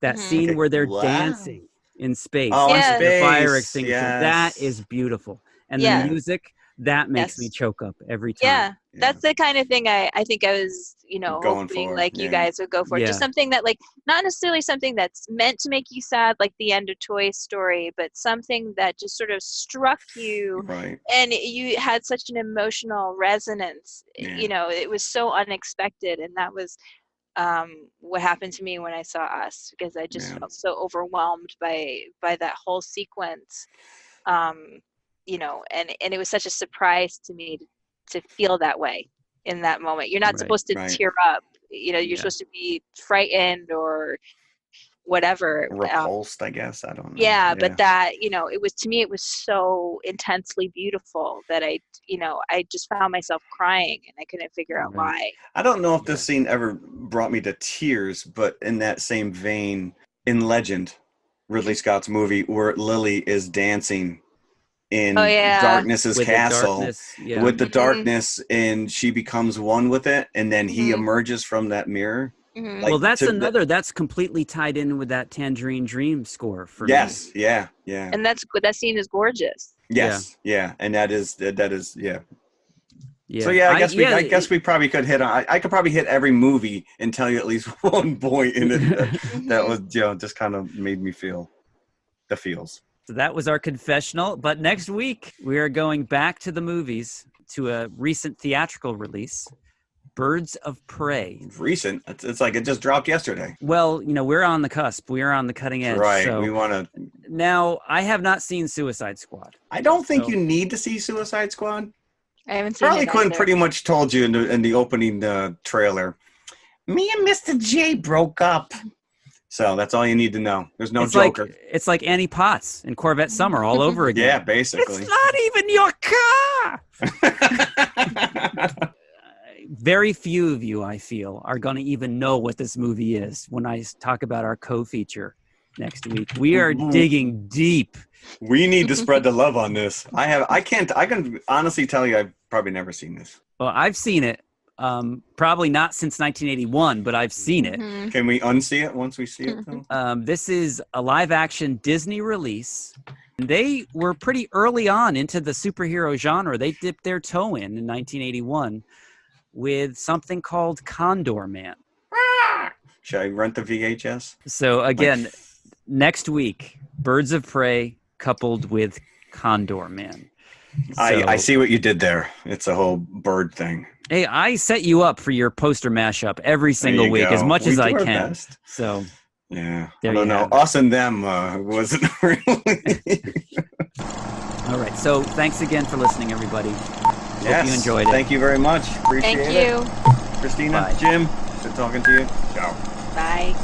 That scene where they're dancing in space, the fire extinguisher, that is beautiful. And the music, that makes me choke up every time. That's the kind of thing I think I was, hoping like you guys would go for. Just something that not necessarily something that's meant to make you sad, like the end of Toy Story, but something that just sort of struck you and you had such an emotional resonance. It was so unexpected, and that was what happened to me when I saw Us, because I just felt so overwhelmed by that whole sequence, and it was such a surprise to me to feel that way in that moment. You're not supposed to tear up, you're supposed to be frightened or whatever. Repulsed, I guess. I don't know. Yeah, but that, it was, to me, it was so intensely beautiful that I just found myself crying and I couldn't figure out why. I don't know if this scene ever brought me to tears, but in that same vein, in Legend, Ridley Scott's movie, where Lily is dancing in Darkness's castle with the darkness, and she becomes one with it, and then he emerges from that mirror. Mm-hmm. Well, that's completely tied in with that Tangerine Dream score for me. Yes, yeah. And that scene is gorgeous. Yes, yeah, and that is. Yeah. So I guess we probably could hit on. I could probably hit every movie and tell you at least one point in it that was just kind of made me feel the feels. So that was our confessional. But next week we are going back to the movies, to a recent theatrical release, Birds of Prey. Recent? It's like it just dropped yesterday. Well, we're on the cusp. We are on the cutting edge. Right. So we want to. Now, I have not seen Suicide Squad. I don't think you need to see Suicide Squad. I haven't seen Harley it Quinn either. pretty much told you in the opening trailer, me and Mr. J broke up. So that's all you need to know. There's no Joker. It's like Annie Potts in Corvette Summer all over again. Yeah, basically. It's not even your car! Very few of you, I feel, are going to even know what this movie is when I talk about our co-feature next week. We are digging deep. We need to spread the love on this. I can honestly tell you I've probably never seen this. Well, I've seen it. Probably not since 1981, but I've seen it. Mm-hmm. Can we unsee it once we see it, though? This is a live-action Disney release. They were pretty early on into the superhero genre. They dipped their toe in 1981 with something called Condor Man. Should I rent the VHS? So again, next week, Birds of Prey coupled with Condor Man. I see what you did there. It's a whole bird thing. Hey, I set you up for your poster mashup every single week as much as I can. So yeah, I don't know. Us and them wasn't really. All right. So thanks again for listening, everybody. Yes, hope you enjoyed it. Thank you very much. Appreciate it. Thank you. Christina, Bye. Jim, good talking to you. Ciao. Bye.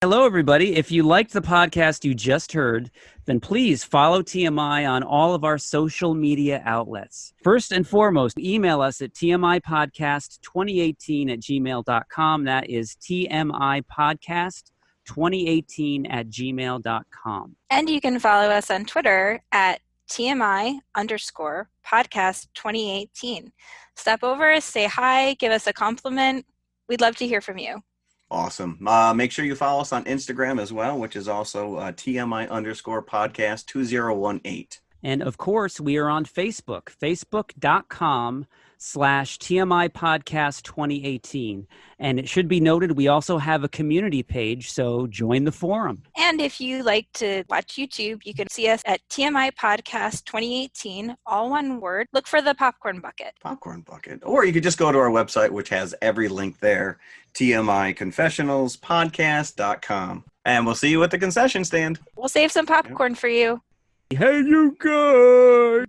Hello, everybody. If you liked the podcast you just heard, then please follow TMI on all of our social media outlets. First and foremost, email us at tmipodcast2018@gmail.com. That is tmipodcast2018@gmail.com. And you can follow us on Twitter at TMI_podcast2018. Stop over, say hi, give us a compliment. We'd love to hear from you. Awesome. Make sure you follow us on Instagram as well, which is also TMI_podcast2018. And of course, we are on Facebook, facebook.com/TMI Podcast 2018. And it should be noted, we also have a community page, so join the forum. And if you like to watch YouTube, you can see us at TMI Podcast 2018, all one word. Look for the popcorn bucket. Popcorn bucket. Or you could just go to our website, which has every link there, TMIConfessionalspodcast.com. And we'll see you at the concession stand. We'll save some popcorn for you. Hey, you guys!